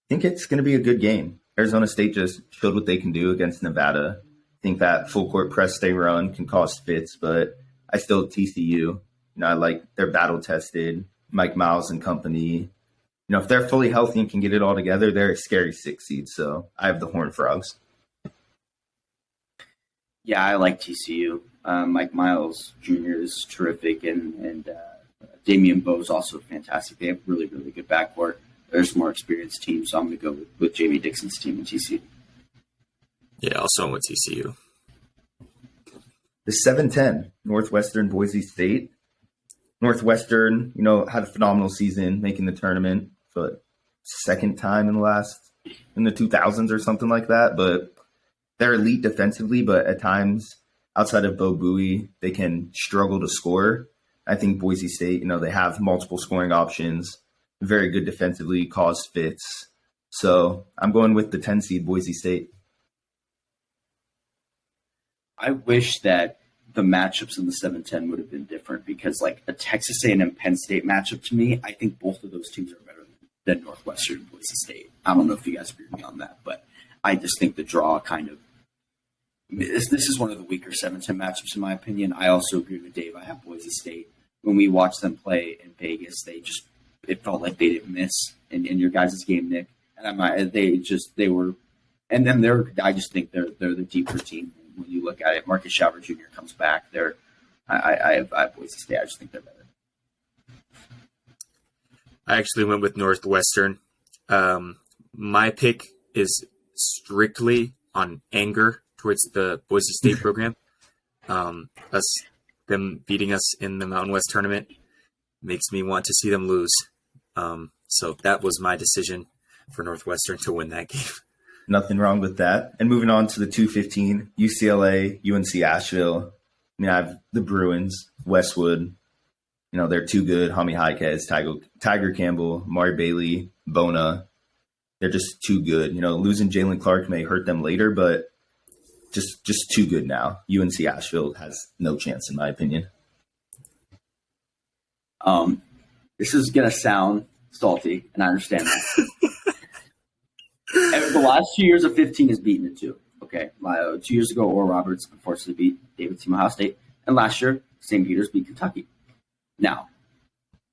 Speaker 1: think it's going to be a good game. Arizona State just showed what they can do against Nevada. I think that full court press they run can cause fits, but I still TCU. I like they're battle tested, Mike Miles and company. If they're fully healthy and can get it all together, they're a scary 6 seed. So I have the Horned Frogs.
Speaker 2: Yeah, I like TCU. Mike Miles Jr. is terrific, and Damian Bowe is also fantastic. They have really, really good backcourt. There's a more experienced team, so I'm going to go with Jamie Dixon's team in TCU.
Speaker 3: Yeah, also with TCU.
Speaker 1: The 7-10, Northwestern Boise State. Northwestern, had a phenomenal season making the tournament, but second time in the 2000s or something like that. But they're elite defensively, but at times outside of Bo Buie, they can struggle to score. I think Boise State, they have multiple scoring options, very good defensively, cause fits. So I'm going with the 10 seed Boise State.
Speaker 2: I wish that the matchups in the 7-10 would have been different because, like, a Texas A&M Penn State matchup, to me, I think both of those teams are better than Northwestern and Boise State. I don't know if you guys agree with me on that, but I just think the draw kind of – this is one of the weaker 7-10 matchups in my opinion. I also agree with Dave. I have Boise State. When we watched them play in Vegas, it felt like they didn't miss in your guys' game, Nick. And I just think they're the deeper team. When you look at it, Marcus Schauber Jr. comes back. I have Boise State. I just think they're better.
Speaker 3: I actually went with Northwestern. My pick is strictly on anger towards the Boise State program. Them beating us in the Mountain West tournament makes me want to see them lose. So that was my decision for Northwestern to win that game.
Speaker 1: Nothing wrong with that. And moving on to the 2-15, UCLA, UNC Asheville. I have the Bruins, Westwood. They're too good. Hami Heikes, Tiger Campbell, Mari Bailey, Bona. They're just too good. Losing Jalen Clark may hurt them later, but just too good now. UNC Asheville has no chance, in my opinion.
Speaker 2: This is going to sound salty, and I understand that. The last 2 years of 15 has beaten it too. Okay, 2 years ago, Oral Roberts unfortunately beat David Team Ohio State, and last year, St. Peter's beat Kentucky. Now,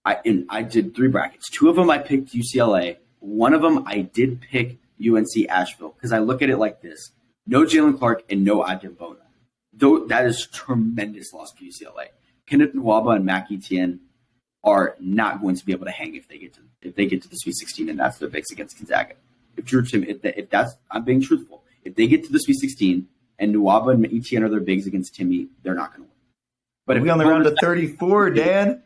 Speaker 2: I did 3 brackets. 2 of them I picked UCLA. 1 of them I did pick UNC Asheville because I look at it like this: no Jalen Clark and no Adem Bona. Though that is tremendous loss for UCLA. Kenneth Nwaba and Mac Etienne are not going to be able to hang if they get to the Sweet 16, and that's their bigs against Gonzaga. I'm being truthful. If they get to the Sweet 16 and Nwaba and Etienne are their bigs against Timmy, they're not going to win. But
Speaker 1: Are we on the round of 34, Dan?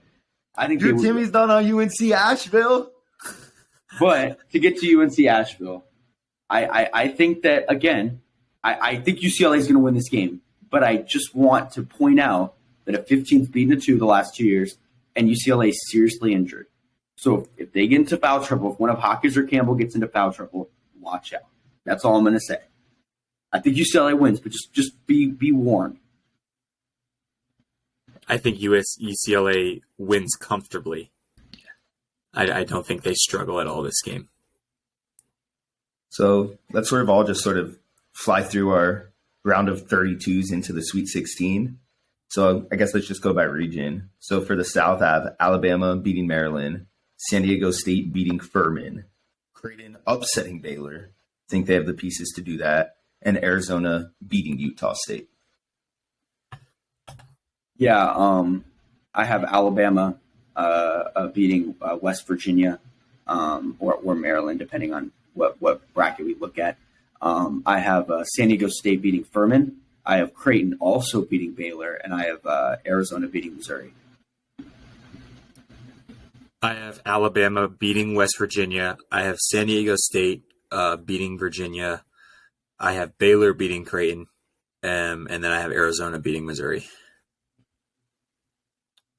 Speaker 2: I think
Speaker 1: Drew Timmy's not on UNC Asheville.
Speaker 2: But to get to UNC Asheville, I think that, again, I think UCLA is going to win this game. But I just want to point out that a 15th beaten a 2 the last 2 years, and UCLA is seriously injured. So if they get into foul trouble, if one of Hawkins or Campbell gets into foul trouble, watch out. That's all I'm going to say. I think UCLA wins, but just be warned.
Speaker 3: I think UCLA wins comfortably. I don't think they struggle at all this game.
Speaker 1: So let's sort of fly through our round of 32s into the Sweet 16. So I guess let's just go by region. So for the South, I have Alabama beating Maryland, San Diego State beating Furman, Creighton upsetting Baylor. I think they have the pieces to do that, and Arizona beating Utah State.
Speaker 2: Yeah, I have Alabama beating West Virginia or Maryland, depending on what bracket we look at. I have San Diego State beating Furman. I have Creighton also beating Baylor, and I have Arizona beating Missouri.
Speaker 3: I have Alabama beating West Virginia. I have San Diego State beating Virginia. I have Baylor beating Creighton. And then I have Arizona beating Missouri.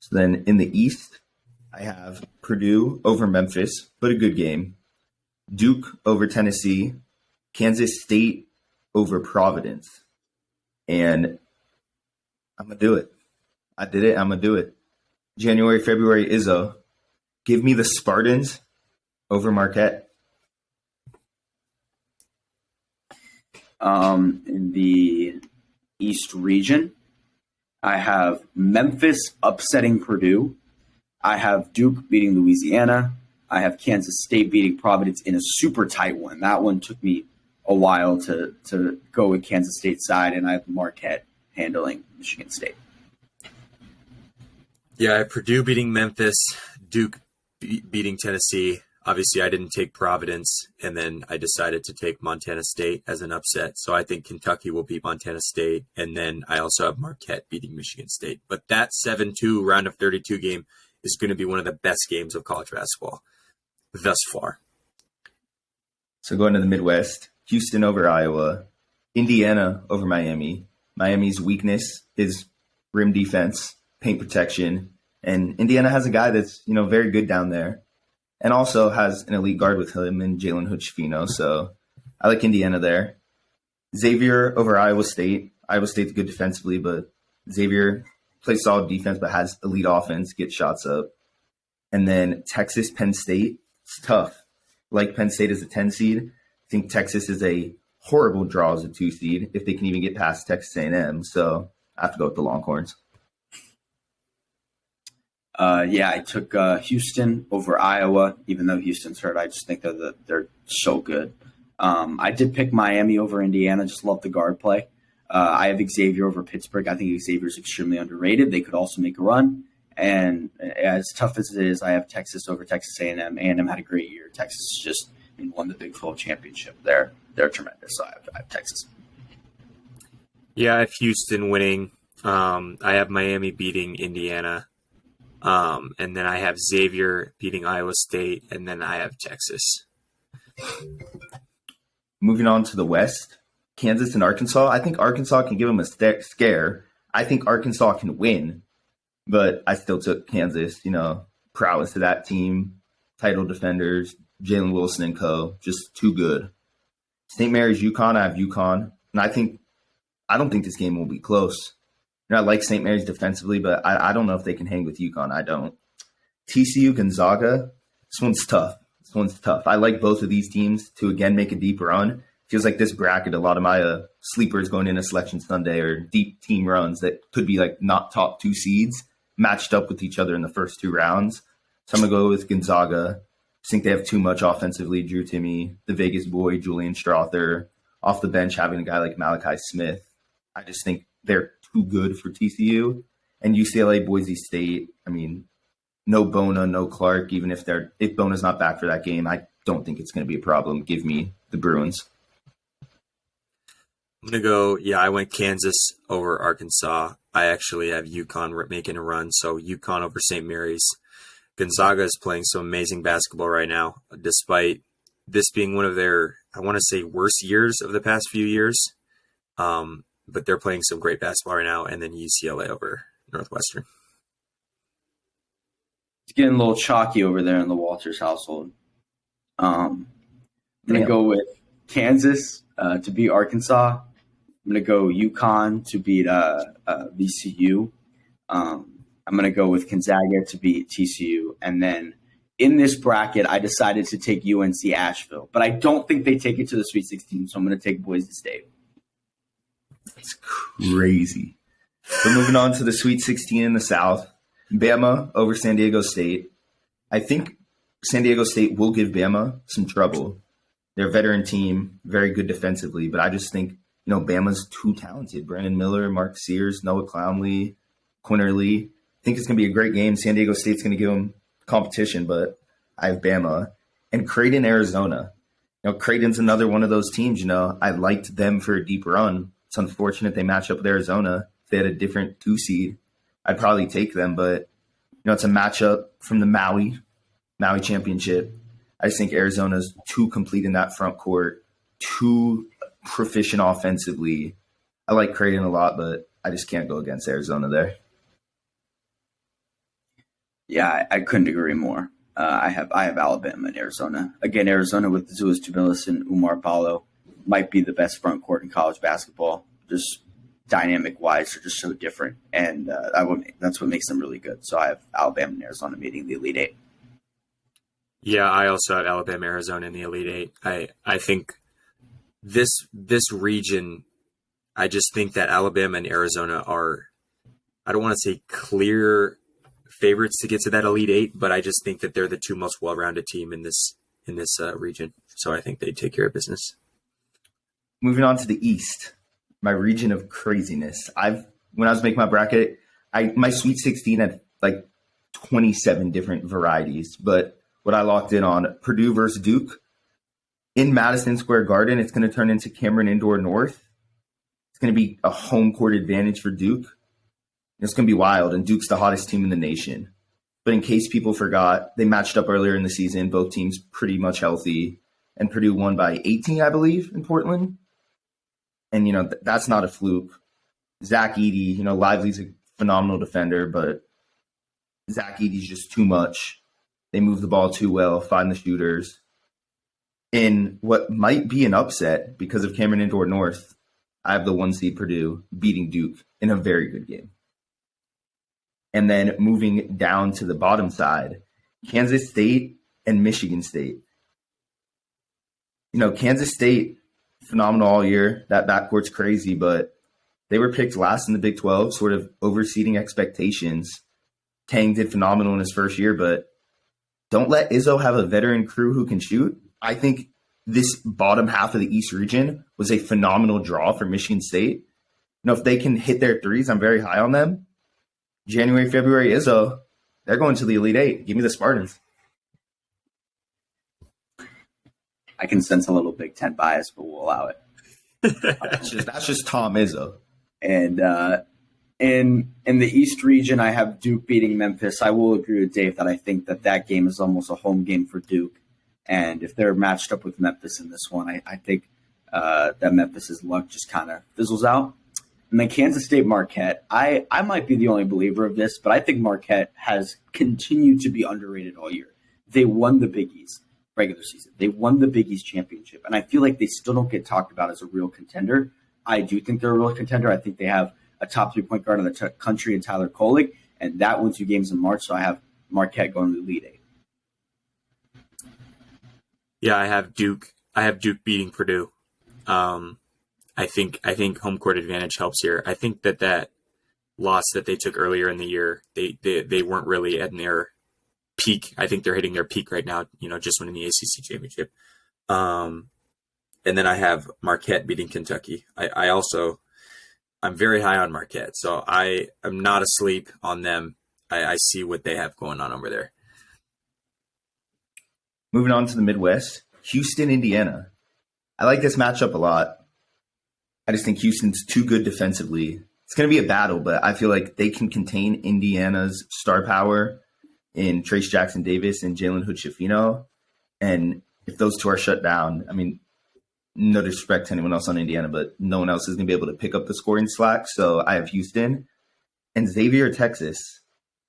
Speaker 1: So then in the East, I have Purdue over Memphis, but a good game. Duke over Tennessee. Kansas State over Providence. And I'm going to do it. I did it. I'm going to do it. January, February, Izzo. Give me the Spartans over Marquette.
Speaker 2: In the East region, I have Memphis upsetting Purdue. I have Duke beating Louisiana. I have Kansas State beating Providence in a super tight one. That one took me a while to go with Kansas State's side, and I have Marquette handling Michigan State.
Speaker 3: Yeah, I have Purdue beating Memphis, Duke beating Tennessee. Obviously, I didn't take Providence, and then I decided to take Montana State as an upset. So I think Kentucky will beat Montana State, and then I also have Marquette beating Michigan State. But that 7-2 round of 32 game is going to be one of the best games of college basketball thus far.
Speaker 1: So going to the Midwest, Houston over Iowa, Indiana over Miami. Miami's weakness is rim defense, paint protection, and Indiana has a guy that's, very good down there. And also has an elite guard with him in Jalen Hood-Schifino. So I like Indiana there. Xavier over Iowa State. Iowa State's good defensively, but Xavier plays solid defense but has elite offense, gets shots up. And then Texas, Penn State. It's tough. Like Penn State as a 10 seed. I think Texas is a horrible draw as a 2 seed if they can even get past Texas A&M. So I have to go with the Longhorns.
Speaker 2: I took Houston over Iowa, even though Houston's hurt. I just think that they're so good. I did pick Miami over Indiana. Just love the guard play. I have Xavier over Pittsburgh. I think Xavier's extremely underrated. They could also make a run. And as tough as it is, I have Texas over Texas A&M. A&M had a great year. Texas just won the Big 12 championship. They're tremendous. So I have Texas.
Speaker 3: Yeah, I have Houston winning. I have Miami beating Indiana. And then I have Xavier beating Iowa State, and then I have Texas.
Speaker 1: Moving on to the West, Kansas and Arkansas. I think Arkansas can give them a scare. I think Arkansas can win, but I still took Kansas, prowess to that team, title defenders, Jalen Wilson and co. Just too good. St. Mary's, UConn. I have UConn, and I don't think this game will be close. I like St. Mary's defensively, but I don't know if they can hang with UConn. I don't. TCU, Gonzaga. This one's tough. I like both of these teams to, again, make a deep run. Feels like this bracket, a lot of my sleepers going into Selection Sunday are deep team runs that could be like not top 2 seeds matched up with each other in the first 2 rounds. So I'm going to go with Gonzaga. I think they have too much offensively. Drew Timme, the Vegas boy, Julian Strother, off the bench having a guy like Malachi Smith. I just think they're too good for TCU. And UCLA, Boise State, no Bona, no Clark. Even if Bona's not back for that game, I don't think it's going to be a problem. Give me the Bruins.
Speaker 3: I'm gonna go. Yeah, I went Kansas over Arkansas. I actually have UConn making a run, so UConn over St. Mary's. Gonzaga is playing some amazing basketball right now, despite this being one of their, I want to say, worst years of the past few years. But they're playing some great basketball right now, and then UCLA over Northwestern.
Speaker 2: It's getting a little chalky over there in the Walters household. I'm going to go with Kansas to beat Arkansas. I'm going to go UConn to beat VCU. I'm going to go with Gonzaga to beat TCU. And then in this bracket, I decided to take UNC Asheville. But I don't think they take it to the Sweet 16, so I'm going to take Boise State.
Speaker 1: That's crazy. So moving on to the Sweet 16 in the South, Bama over San Diego State. I think San Diego State will give Bama some trouble. They're a veteran team, very good defensively, but I just think, Bama's too talented. Brandon Miller, Mark Sears, Noah Clowney, Quinter Lee. I think it's going to be a great game. San Diego State's going to give them competition, but I have Bama. And Creighton, Arizona. Creighton's another one of those teams, I liked them for a deep run. It's unfortunate they match up with Arizona. If they had a different 2 seed, I'd probably take them. But, it's a matchup from the Maui Championship. I just think Arizona's too complete in that front court, too proficient offensively. I like Creighton a lot, but I just can't go against Arizona there.
Speaker 2: Yeah, I couldn't agree more. I have Alabama and Arizona. Again, Arizona with Zeus Tubelis and Umar Paulo might be the best front court in college basketball. Just dynamic-wise, they're just so different, and that's what makes them really good. So I have Alabama and Arizona meeting the Elite Eight.
Speaker 3: Yeah, I also have Alabama, Arizona in the Elite Eight. I think this region, I just think that Alabama and Arizona are, I don't want to say clear favorites to get to that Elite Eight, but I just think that they're the two most well-rounded team in this region. So I think they take care of business.
Speaker 1: Moving on to the East, my region of craziness. When I was making my bracket, my Sweet 16 had like 27 different varieties, but what I locked in on, Purdue versus Duke in Madison Square Garden. It's going to turn into Cameron Indoor North. It's going to be a home court advantage for Duke. It's going to be wild, and Duke's the hottest team in the nation. But in case people forgot, they matched up earlier in the season, both teams pretty much healthy, and Purdue won by 18, I believe, in Portland. And, that's not a fluke. Zach Edey, Lively's a phenomenal defender, but Zach Edey's just too much. They move the ball too well, find the shooters. In what might be an upset because of Cameron Indoor North, I have the 1 seed Purdue beating Duke in a very good game. And then moving down to the bottom side, Kansas State and Michigan State. Kansas State, phenomenal all year. That backcourt's crazy, but they were picked last in the Big 12, sort of overseeding expectations. Tang did phenomenal in his first year, but don't let Izzo have a veteran crew who can shoot. I think this bottom half of the East region was a phenomenal draw for Michigan State. If they can hit their threes, I'm very high on them. January, February, Izzo, they're going to the Elite Eight. Give me the Spartans.
Speaker 2: I can sense a little Big Ten bias, but we'll allow it.
Speaker 1: That's just Tom Izzo.
Speaker 2: And in the East region, I have Duke beating Memphis. I will agree with Dave that I think that game is almost a home game for Duke. And if they're matched up with Memphis in this one, I think that Memphis's luck just kind of fizzles out. And then Kansas State Marquette. I might be the only believer of this, but I think Marquette has continued to be underrated all year. They won the Big East regular season. They won the Big East championship. And I feel like they still don't get talked about as a real contender. I do think they're a real contender. I think they have a top 3-point guard in the country in Tyler Kolek, and that won 2 games in March. So I have Marquette going to the Elite Eight.
Speaker 3: Yeah, I have Duke. I have Duke beating Purdue. I think home court advantage helps here. I think that loss that they took earlier in the year, they weren't really at their peak. I think they're hitting their peak right now, just winning the ACC championship. And then I have Marquette beating Kentucky. I'm very high on Marquette, so I am not asleep on them. I see what they have going on over there.
Speaker 1: Moving on to the Midwest, Houston, Indiana. I like this matchup a lot. I just think Houston's too good defensively. It's going to be a battle, but I feel like they can contain Indiana's star power in Trace Jackson Davis and Jalen Hood-Schifino. And if those two are shut down, I mean, no disrespect to anyone else on Indiana, but no one else is going to be able to pick up the scoring slack. So I have Houston. And Xavier, Texas.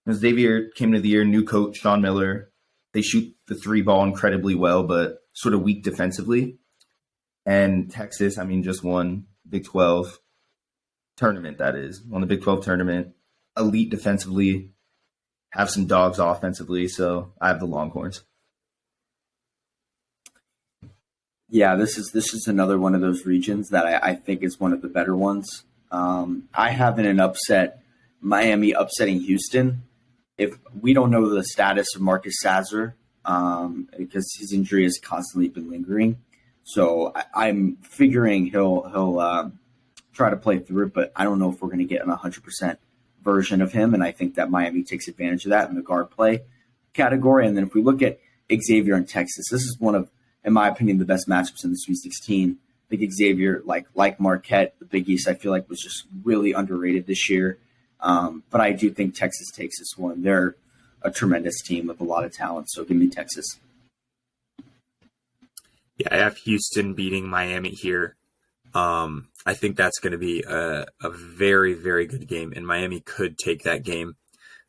Speaker 1: Xavier came into the year, new coach, Sean Miller. They shoot the three ball incredibly well, but sort of weak defensively. And Texas, I mean, just won Big 12 tournament, that is. Won the Big 12 tournament. Elite defensively. Have some dogs offensively. So I have the Longhorns.
Speaker 2: Yeah, this is another one of those regions that I think is one of the better ones. I have in an upset, Miami upsetting Houston. If we don't know the status of Marcus Sazzer, because his injury has constantly been lingering, so I'm figuring he'll try to play through it, but I don't know if we're going to get an 100% version of him, and I think that Miami takes advantage of that in the guard play category. And then if we look at Xavier and Texas, this is one of, in my opinion, the best matchups in the Sweet 16. I think Xavier, like Marquette, the Big East, I feel like was just really underrated this year. But I do think Texas takes this one. They're a tremendous team with a lot of talent, so give me Texas.
Speaker 3: Yeah, I have Houston beating Miami here. I think that's going to be a very, very good game, and Miami could take that game.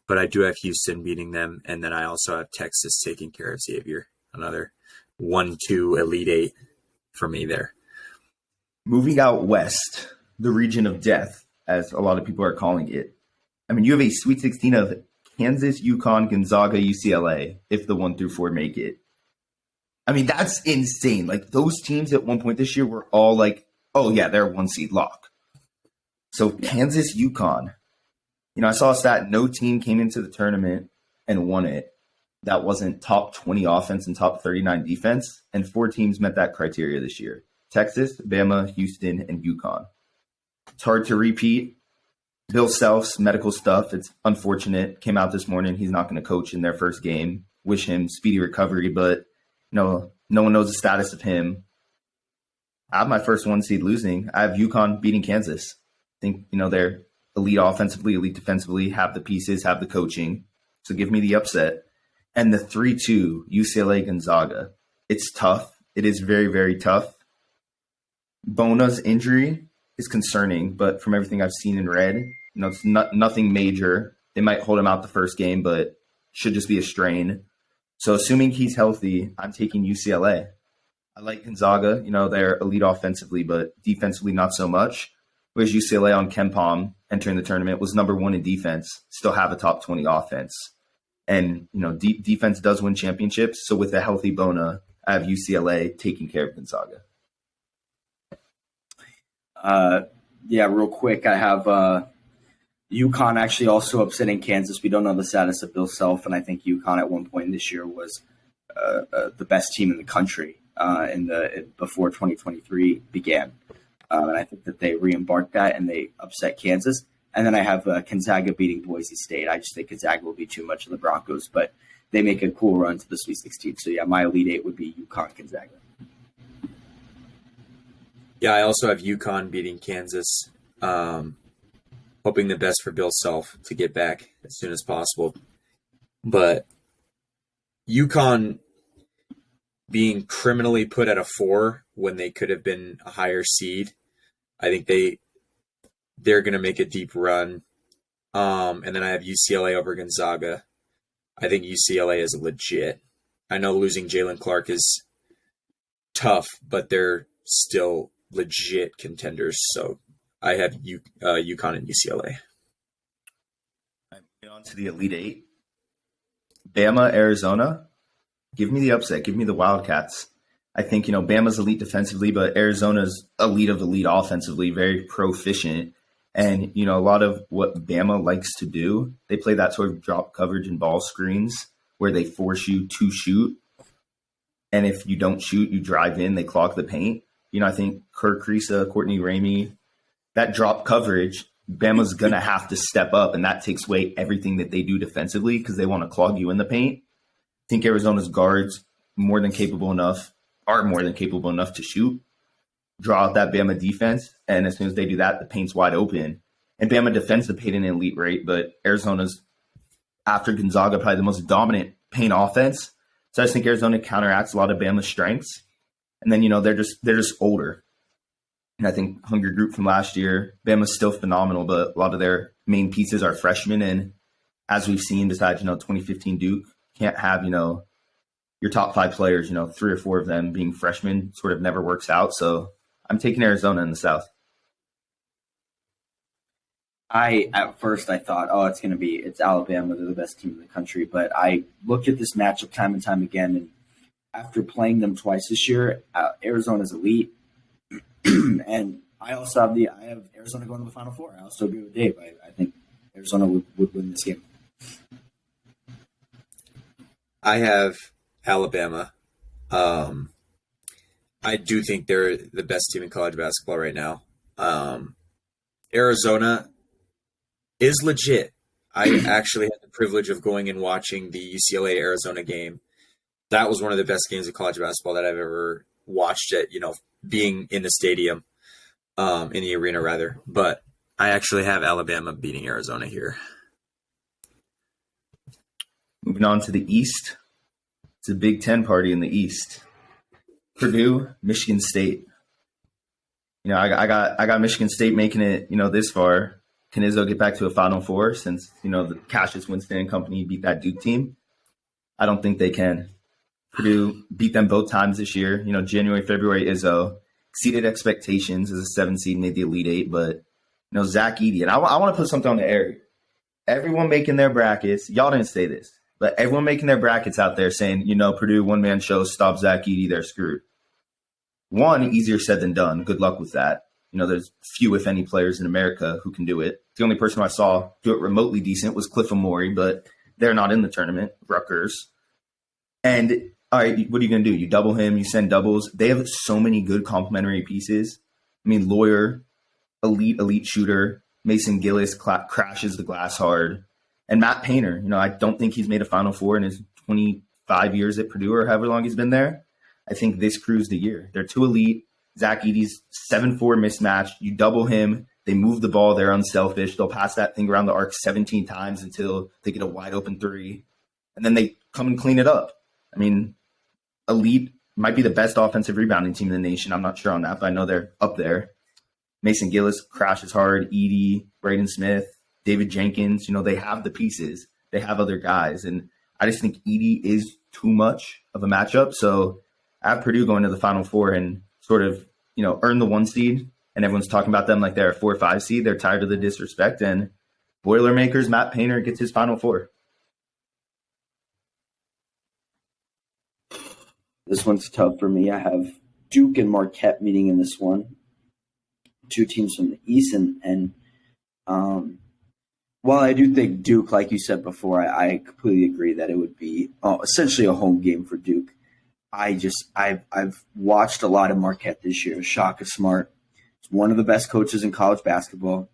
Speaker 3: But I do have Houston beating them, and then I also have Texas taking care of Xavier. Another 1-2 Elite Eight for me there.
Speaker 1: Moving out west, the region of death, as a lot of people are calling it. I mean, you have a Sweet 16 of Kansas, UConn, Gonzaga, UCLA, if the 1 through 4 make it. I mean, that's insane. Like, those teams at one point this year were all like, oh, yeah, they're a 1 seed lock. So, Kansas, UConn. You know, I saw a stat, no team came into the tournament and won it that wasn't top 20 offense and top 39 defense, and 4 teams met that criteria this year. Texas, Bama, Houston, and UConn. It's hard to repeat. Bill Self's medical stuff, it's unfortunate. Came out this morning. He's not going to coach in their first game. Wish him speedy recovery, but no one knows the status of him. I have my first 1 seed losing. I have UConn beating Kansas. I think, they're elite offensively, elite defensively, have the pieces, have the coaching. So give me the upset. And the 3-2 UCLA Gonzaga. It's tough. It is very, very tough. Bona's injury is concerning, but from everything I've seen and read, it's nothing major. They might hold him out the first game, but should just be a strain. So assuming he's healthy, I'm taking UCLA. I like Gonzaga. They're elite offensively, but defensively not so much. Whereas UCLA on KenPom entering the tournament was number 1 in defense, still have a top 20 offense. And, defense does win championships. So with a healthy Bona, I have UCLA taking care of Gonzaga.
Speaker 2: Yeah, real quick, I have UConn actually also upsetting Kansas. We don't know the status of Bill Self, and I think UConn at one point this year was the best team in the country before 2023 began. And I think that they re-embarked that and they upset Kansas. And then I have Gonzaga beating Boise State. I just think Gonzaga will be too much of the Broncos, but they make a cool run to the Sweet 16. So, yeah, my Elite Eight would be UConn, Gonzaga.
Speaker 3: Yeah, I also have UConn beating Kansas. Hoping the best for Bill Self to get back as soon as possible. But UConn being criminally put at a 4 when they could have been a higher seed, I think they're going to make a deep run. And then I have UCLA over Gonzaga. I think UCLA is legit. I know losing Jalen Clark is tough, but they're still legit contenders. So I have UConn and UCLA.
Speaker 1: On to the Elite Eight. Bama, Arizona. Give me the upset. Give me the Wildcats. I think, Bama's elite defensively, but Arizona's elite of elite offensively, very proficient. And, a lot of what Bama likes to do, they play that sort of drop coverage and ball screens where they force you to shoot. And if you don't shoot, you drive in, they clog the paint. I think Kirk Kriisa, Courtney Ramey, that drop coverage, Bama's going to have to step up, and that takes away everything that they do defensively because they want to clog you in the paint. I think Arizona's guards are more than capable enough to shoot. draw out that Bama defense. And as soon as they do that, the paint's wide open. And Bama defends the paint at an elite rate, but Arizona's, after Gonzaga, probably the most dominant paint offense. So I just think Arizona counteracts a lot of Bama's strengths. And then, they're just older. And I think Hunger Group from last year, Bama's still phenomenal, but a lot of their main pieces are freshmen. And as we've seen, besides, 2015 Duke, can't have, your top 5 players, 3 or 4 of them being freshmen sort of never works out. So I'm taking Arizona in the South.
Speaker 2: At first I thought, it's Alabama, they're the best team in the country. But I looked at this matchup time and time again, and after playing them twice this year, Arizona's elite. And I also have Arizona going to the Final Four. I also agree with Dave. I think Arizona would win this game.
Speaker 3: I have Alabama. I do think they're the best team in college basketball right now. Arizona is legit. I actually had the privilege of going and watching the UCLA-Arizona game. That was one of the best games of college basketball that I've ever watched at, being in the stadium, in the arena rather. But I actually have Alabama beating Arizona here.
Speaker 1: Moving on to the East. It's a Big Ten party in the East. Purdue, Michigan State. I got Michigan State making it, this far. Can Izzo get back to a Final Four since, the Cassius Winston and company beat that Duke team? I don't think they can. Purdue beat them both times this year. January, February, Izzo exceeded expectations as a 7 seed, made the Elite Eight. But, Zach Edey, and I want to put something on the air. Everyone making their brackets, y'all didn't say this, but everyone making their brackets out there saying, Purdue one-man show, stop Zach Edey, they're screwed. One, easier said than done. Good luck with that. There's few, if any, players in America who can do it. The only person I saw do it remotely decent was Cliff Amori, but they're not in the tournament, Rutgers. And, all right, what are you going to do? You double him, you send doubles. They have so many good complementary pieces. I mean, Lawyer, elite shooter. Mason Gillis crashes the glass hard. And Matt Painter, I don't think he's made a Final Four in his 25 years at Purdue or however long he's been there. I think this crew's the year. They're too elite. Zach Edey's 7-4 mismatch. You double him. They move the ball. They're unselfish. They'll pass that thing around the arc 17 times until they get a wide open 3. And then they come and clean it up. I mean, elite might be the best offensive rebounding team in the nation. I'm not sure on that, but I know they're up there. Mason Gillis crashes hard. Edey, Braden Smith, David Jenkins. They have the pieces. They have other guys. And I just think Edey is too much of a matchup. So I have Purdue going to the Final Four and sort of, earn the 1 seed. And everyone's talking about them like they're a 4 or 5 seed. They're tired of the disrespect. And Boilermakers, Matt Painter gets his Final Four.
Speaker 2: This one's tough for me. I have Duke and Marquette meeting in this one. 2 teams from the East. And while I do think Duke, like you said before, I completely agree that it would be essentially a home game for Duke. I've watched a lot of Marquette this year. Shaka Smart is one of the best coaches in college basketball.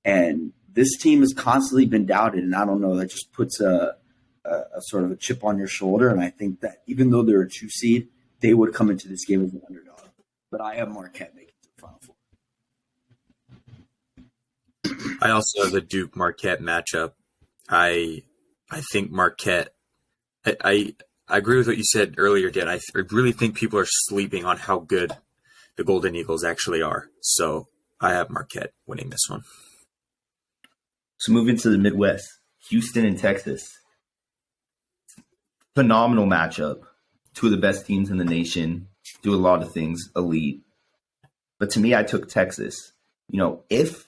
Speaker 2: And this team has constantly been doubted. And I don't know, that just puts a sort of a chip on your shoulder. And I think that even though they're a 2 seed, they would come into this game as an underdog. But I have Marquette making it to the Final Four.
Speaker 3: I also have the Duke Marquette matchup. I think Marquette. I agree with what you said earlier, Dan. I really think people are sleeping on how good the Golden Eagles actually are. So I have Marquette winning this one.
Speaker 1: So moving to the Midwest, Houston and Texas. Phenomenal matchup. 2 of the best teams in the nation. Do a lot of things elite. But to me, I took Texas. If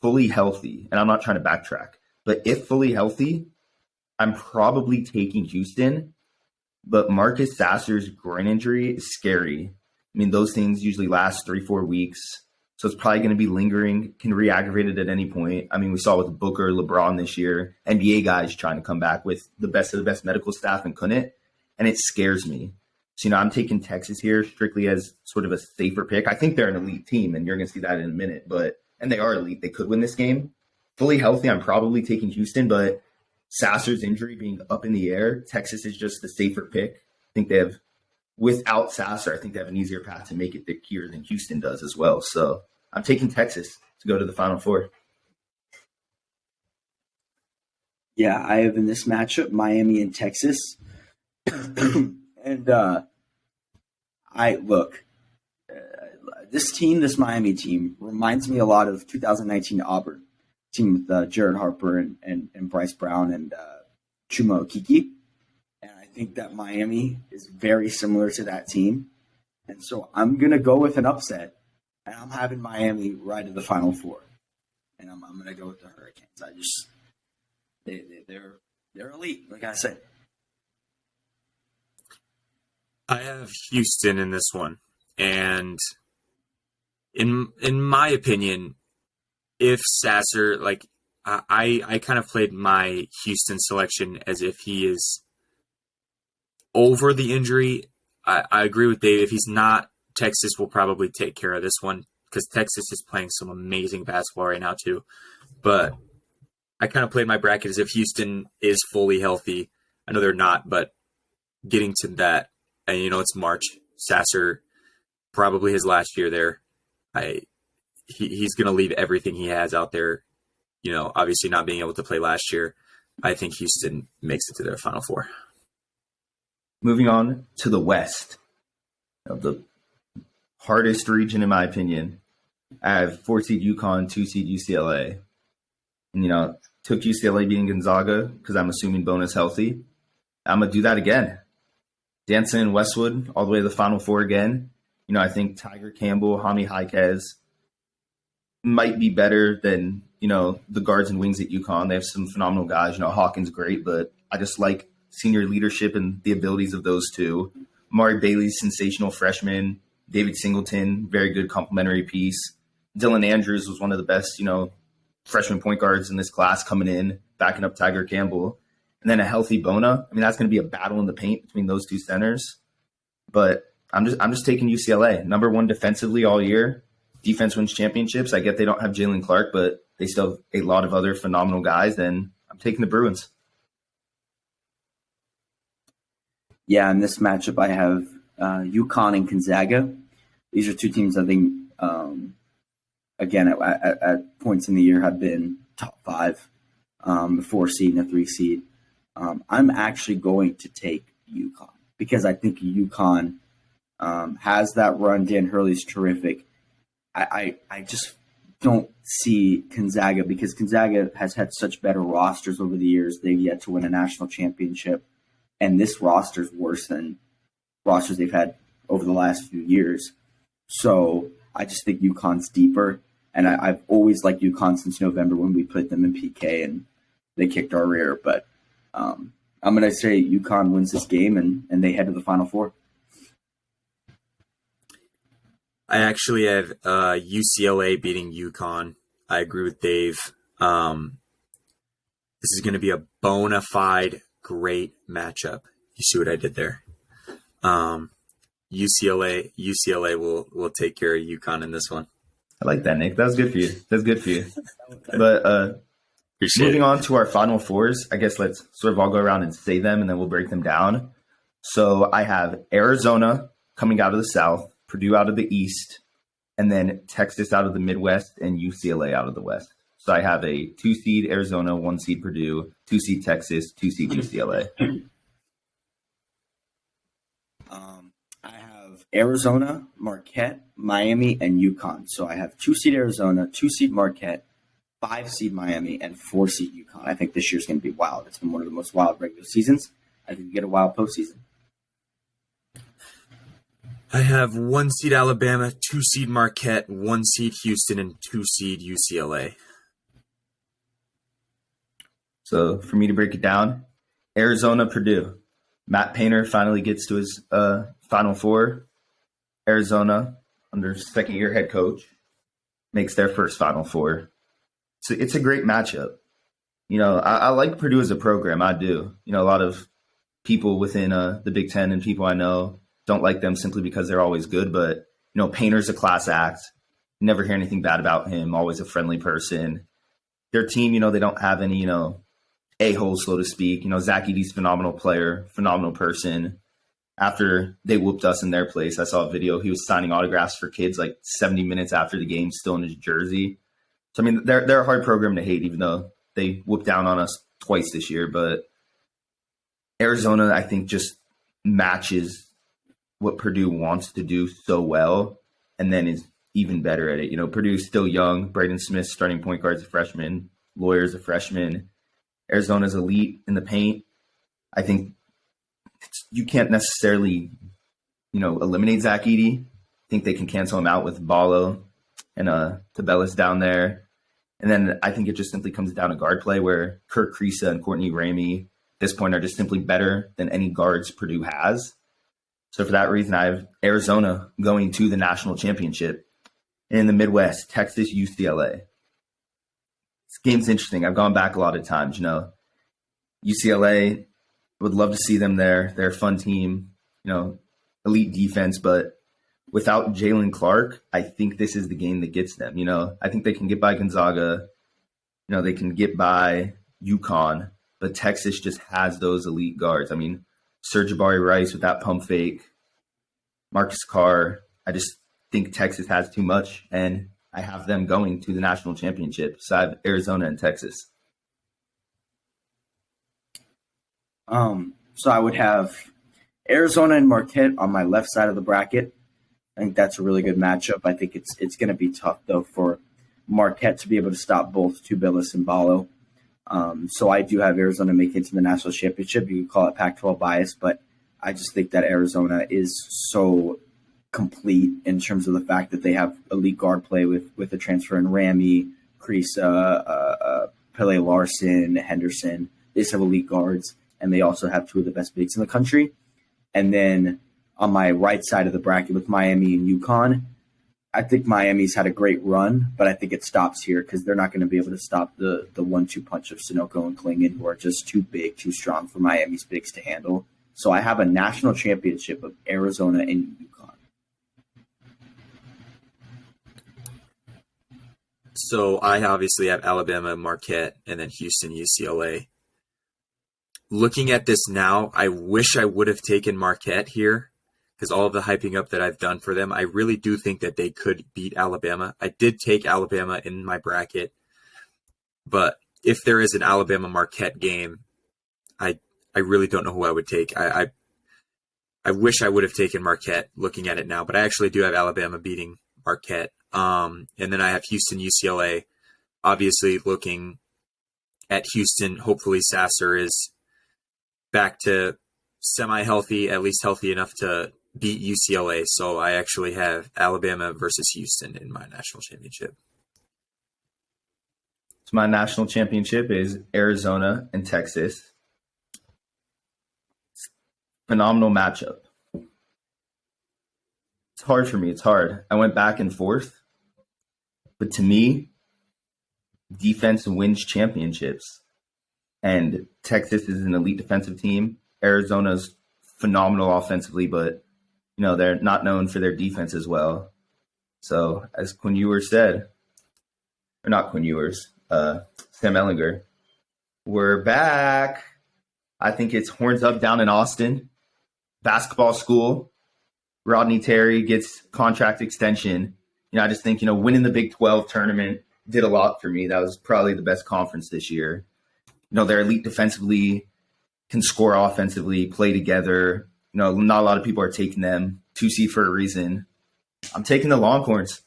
Speaker 1: fully healthy, and I'm not trying to backtrack, but if fully healthy, I'm probably taking Houston. But Marcus Sasser's groin injury is scary. I mean, those things usually last 3-4 weeks. So it's probably going to be lingering, can re-aggravate it at any point. I mean, we saw with Booker, LeBron this year, NBA guys trying to come back with the best of the best medical staff and couldn't. And it scares me. So, I'm taking Texas here strictly as sort of a safer pick. I think they're an elite team, and you're going to see that in a minute. And they are elite. They could win this game. Fully healthy, I'm probably taking Houston, but Sasser's injury being up in the air, Texas is just the safer pick. I think they have without Sasser, I think they have an easier path to make it here than Houston does as well. So I'm taking Texas to go to the Final Four.
Speaker 2: Yeah, I have in this matchup Miami and Texas. And this Miami team reminds me a lot of 2019 Auburn team with Jared Harper and Bryce Brown and Chuma Okeke. And I think that Miami is very similar to that team. And so I'm going to go with an upset, and I'm having Miami right to the Final Four. And I'm going to go with the Hurricanes. They're elite, like I said.
Speaker 3: I have Houston in this one, and in my opinion, if Sasser, like I kind of played my Houston selection as if he is over the injury. I agree with Dave. If he's not, Texas will probably take care of this one because Texas is playing some amazing basketball right now too. But I kind of played my bracket as if Houston is fully healthy. I know they're not, but getting to that, and it's March. Sasser, probably his last year there. He's going to leave everything he has out there. Obviously not being able to play last year. I think Houston makes it to their Final Four.
Speaker 1: Moving on to the West, the hardest region in my opinion. I have 4 seed UConn, 2 seed UCLA. And, took UCLA beating Gonzaga because I'm assuming Bona's healthy. I'm going to do that again. Danson and Westwood all the way to the Final Four again. I think Tiger Campbell, Hami Jaquez might be better than, the guards and wings at UConn. They have some phenomenal guys. Hawkins great, but I just like senior leadership and the abilities of those two. Amari Bailey's sensational freshman. David Singleton, very good complementary piece. Dylan Andrews was one of the best, freshman point guards in this class coming in, backing up Tiger Campbell. And then a healthy Bona. That's going to be a battle in the paint between those two centers. But I'm just taking UCLA. Number 1 defensively all year. Defense wins championships. I get they don't have Jalen Clark, but they still have a lot of other phenomenal guys. And I'm taking the Bruins.
Speaker 2: Yeah, in this matchup, I have UConn and Gonzaga. These are two teams I think, again, at points in the year have been top 5, the 4 seed and the 3 seed. I'm actually going to take UConn because I think UConn has that run. Dan Hurley's terrific. I just don't see Gonzaga because Gonzaga has had such better rosters over the years. They've yet to win a national championship, and this roster is worse than rosters they've had over the last few years. So I just think UConn's deeper, and I've always liked UConn since November when we put them in PK and they kicked our rear. But I'm going to say UConn wins this game and they head to the Final Four.
Speaker 3: I actually have UCLA beating UConn. I agree with Dave. This is going to be a bona fide great matchup. You see what I did there? UCLA will take care of UConn in this one.
Speaker 1: I like that, Nick. That was good for you. But moving on to our Final Fours, I guess let's sort of all go around and say them, and then we'll break them down. So I have Arizona coming out of the South, Purdue out of the East, and then Texas out of the Midwest and UCLA out of the West. So I have a 2 seed Arizona, 1 seed Purdue, 2 seed Texas, 2 seed UCLA.
Speaker 2: I have Arizona, Marquette, Miami, and UConn. So I have 2 seed Arizona, 2 seed Marquette, 5 seed Miami, and 4 seed UConn. I think this year's going to be wild. It's been one of the most wild regular seasons. I think we get a wild postseason.
Speaker 3: I have 1 seed Alabama, 2 seed Marquette, 1 seed Houston, and 2 seed UCLA.
Speaker 1: So for me to break it down, Arizona, Purdue. Matt Painter finally gets to his Final Four. Arizona, under second-year head coach, makes their first Final Four. So it's a great matchup. I like Purdue as a program. I do. A lot of people within the Big Ten and people I know don't like them simply because they're always good. But, Painter's a class act. Never hear anything bad about him. Always a friendly person. Their team, they don't have any, a-holes, so to speak. Zach Edey's phenomenal player, phenomenal person. after they whooped us in their place. I saw a video. He was signing autographs for kids like 70 minutes after the game, still in his jersey. So, I mean, they're a hard program to hate, even though they whooped down on us twice this year. But Arizona, I think, just matches what Purdue wants to do so well, and then is even better at it. You know, Purdue's still young. Braden Smith, starting point guard, is a freshman. Lawyer's a freshman. Arizona's elite in the paint. I think you can't necessarily, eliminate Zach Edey. I think they can cancel him out with Ballo and Tabellas down there. And then I think it just simply comes down to guard play, where Kirk Kriisa and Courtney Ramey at this point are just simply better than any guards Purdue has. So for that reason, I have Arizona going to the national championship. In the Midwest, Texas, UCLA. This game's interesting. I've gone back a lot of times. UCLA, would love to see them there. They're a fun team, elite defense, but without Jalen Clark, I think this is the game that gets them. I think they can get by Gonzaga. They can get by UConn, but Texas just has those elite guards. I mean, Serge Jabari Rice with that pump fake, Marcus Carr. I just think Texas has too much, and I have them going to the national championship. So I have Arizona and Texas.
Speaker 2: So I would have Arizona and Marquette on my left side of the bracket. I think that's a really good matchup. I think it's going to be tough, though, for Marquette to be able to stop both Tubelis and Ballo. So I do have Arizona make it to the national championship. You can call it Pac-12 bias, but I just think that Arizona is so complete in terms of the fact that they have elite guard play with the transfer in Ramey, Kriisa, Pele Larson, Henderson. They just have elite guards, and they also have two of the best bigs in the country. And then on my right side of the bracket with Miami and UConn, I think Miami's had a great run, but I think it stops here because they're not going to be able to stop the 1-2 punch of Sunoco and Klingon, who are just too big, too strong for Miami's bigs to handle. So I have a national championship of Arizona and UConn.
Speaker 3: So I obviously have Alabama, Marquette, and then Houston, UCLA. Looking at this now, I wish I would have taken Marquette here because all of the hyping up that I've done for them, I really do think that they could beat Alabama. I did take Alabama in my bracket, but if there is an Alabama-Marquette game, I really don't know who I would take. I wish I would have taken Marquette looking at it now, but I actually do have Alabama beating Marquette. And then I have Houston, UCLA. Obviously, looking at Houston, hopefully Sasser is back to semi-healthy, at least healthy enough to beat UCLA. So I actually have Alabama versus Houston in my national championship.
Speaker 1: So my national championship is Arizona and Texas. Phenomenal matchup. It's hard for me. It's hard. I went back and forth. But to me, defense wins championships. And Texas is an elite defensive team. Arizona's phenomenal offensively, but they're not known for their defense as well. So as Quinn Ewers said, or not Quinn Ewers, Sam Ellinger, we're back. I think it's horns up down in Austin. Basketball school. Rodney Terry gets contract extension. I just think, winning the Big 12 tournament did a lot for me. That was probably the best conference this year. They're elite defensively, can score offensively, play together. Not a lot of people are taking them. 2 seed for a reason. I'm taking the Longhorns.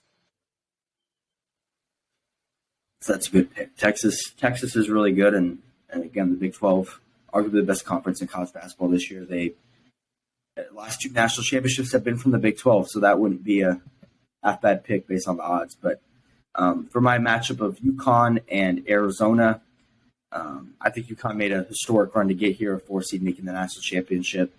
Speaker 2: So that's a good pick. Texas is really good, and again, the Big 12, arguably the best conference in college basketball this year. The last 2 national championships have been from the Big 12, so that wouldn't be a half bad pick based on the odds. But for my matchup of UConn and Arizona, I think UConn made a historic run to get here, a 4 seed making the national championship.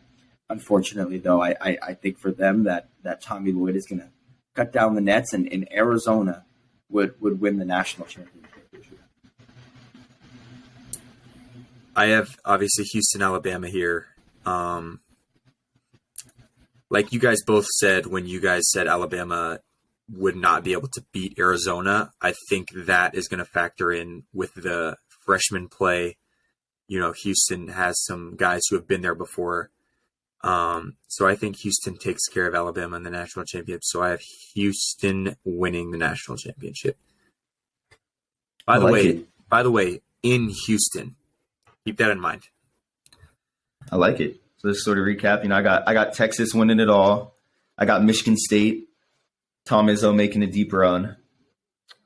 Speaker 2: Unfortunately, though, I think for them that Tommy Lloyd is going to cut down the nets, and Arizona would win the national championship this year.
Speaker 3: I have obviously Houston, Alabama here. Like you guys both said, when you guys said Alabama would not be able to beat Arizona, I think that is going to factor in with the freshman play. Houston has some guys who have been there before. So I think Houston takes care of Alabama in the national championship. So I have Houston winning the national championship. By the way, in Houston, keep that in mind.
Speaker 1: I like it. So just sort of recap, I got Texas winning it all. I got Michigan State, Tom Izzo making a deep run.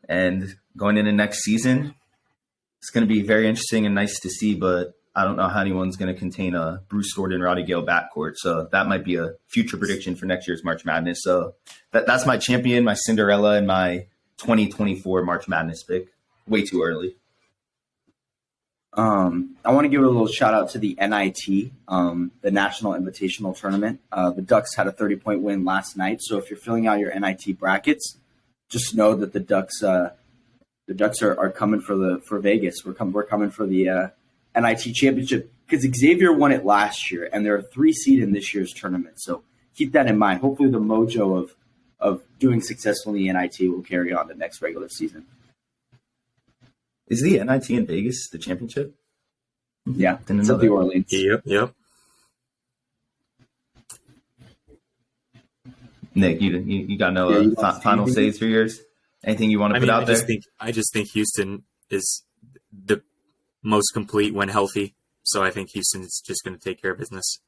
Speaker 1: And going into next season, it's going to be very interesting and nice to see, but I don't know how anyone's going to contain a Bruce Thornton, Roddy Gale backcourt. So that might be a future prediction for next year's March Madness. So that's my champion, my Cinderella, and my 2024 March Madness pick. Way too early.
Speaker 2: I want to give a little shout out to the NIT, the National Invitational Tournament. The Ducks had a 30-point win last night. So if you're filling out your NIT brackets, just know that the Ducks are coming for Vegas. We're coming for the NIT championship because Xavier won it last year, and they're a 3 seed in this year's tournament. So keep that in mind. Hopefully, the mojo of doing successfully in NIT will carry on the next regular season.
Speaker 1: Is the NIT in Vegas the championship?
Speaker 2: Yeah, it's at the Orleans.
Speaker 3: Yep.
Speaker 1: Nick, you got no final saves for yours? Anything you want to put out there?
Speaker 3: I just think Houston is the most complete when healthy. So I think Houston's just going to take care of business.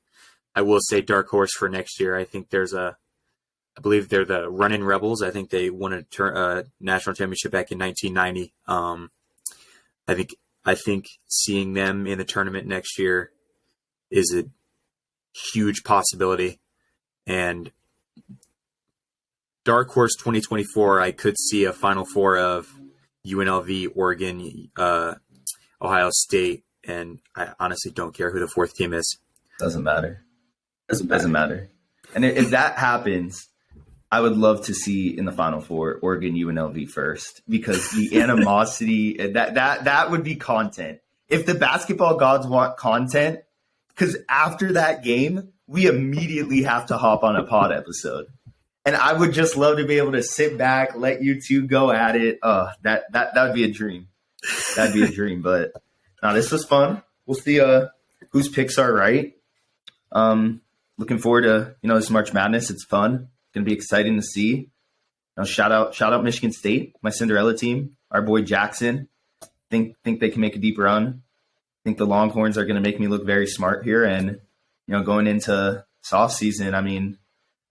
Speaker 3: I will say dark horse for next year. I think I believe they're the Runnin' Rebels. I think they won a national championship back in 1990. I think seeing them in the tournament next year is a huge possibility. And dark horse 2024, I could see a Final Four of UNLV, Oregon, Ohio State, and I honestly don't care who the fourth team is.
Speaker 1: Doesn't matter. Doesn't matter. And if that happens, I would love to see in the Final Four Oregon UNLV first, because the animosity that would be content. If the basketball gods want content, because after that game, we immediately have to hop on a pod episode. And I would just love to be able to sit back, let you two go at it. That would be a dream. That'd be a dream. But no, this was fun. We'll see whose picks are right. Looking forward to this March Madness. It's fun. Going to be exciting to see. Shout out Michigan State, my Cinderella team. Our boy Jackson. Think they can make a deep run. Think the Longhorns are going to make me look very smart here. And going into soft season, I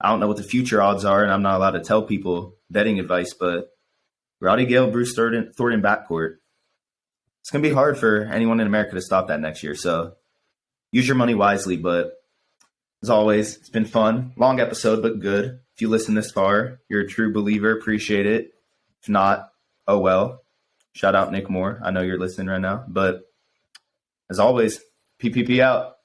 Speaker 1: don't know what the future odds are, and I'm not allowed to tell people betting advice. But Roddy Gale, Bruce Thornton backcourt. It's going to be hard for anyone in America to stop that next year. So use your money wisely. But as always, it's been fun. Long episode, but good. If you listen this far, you're a true believer. Appreciate it. If not, oh well. Shout out Nick Moore. I know you're listening right now. But as always, PPP out.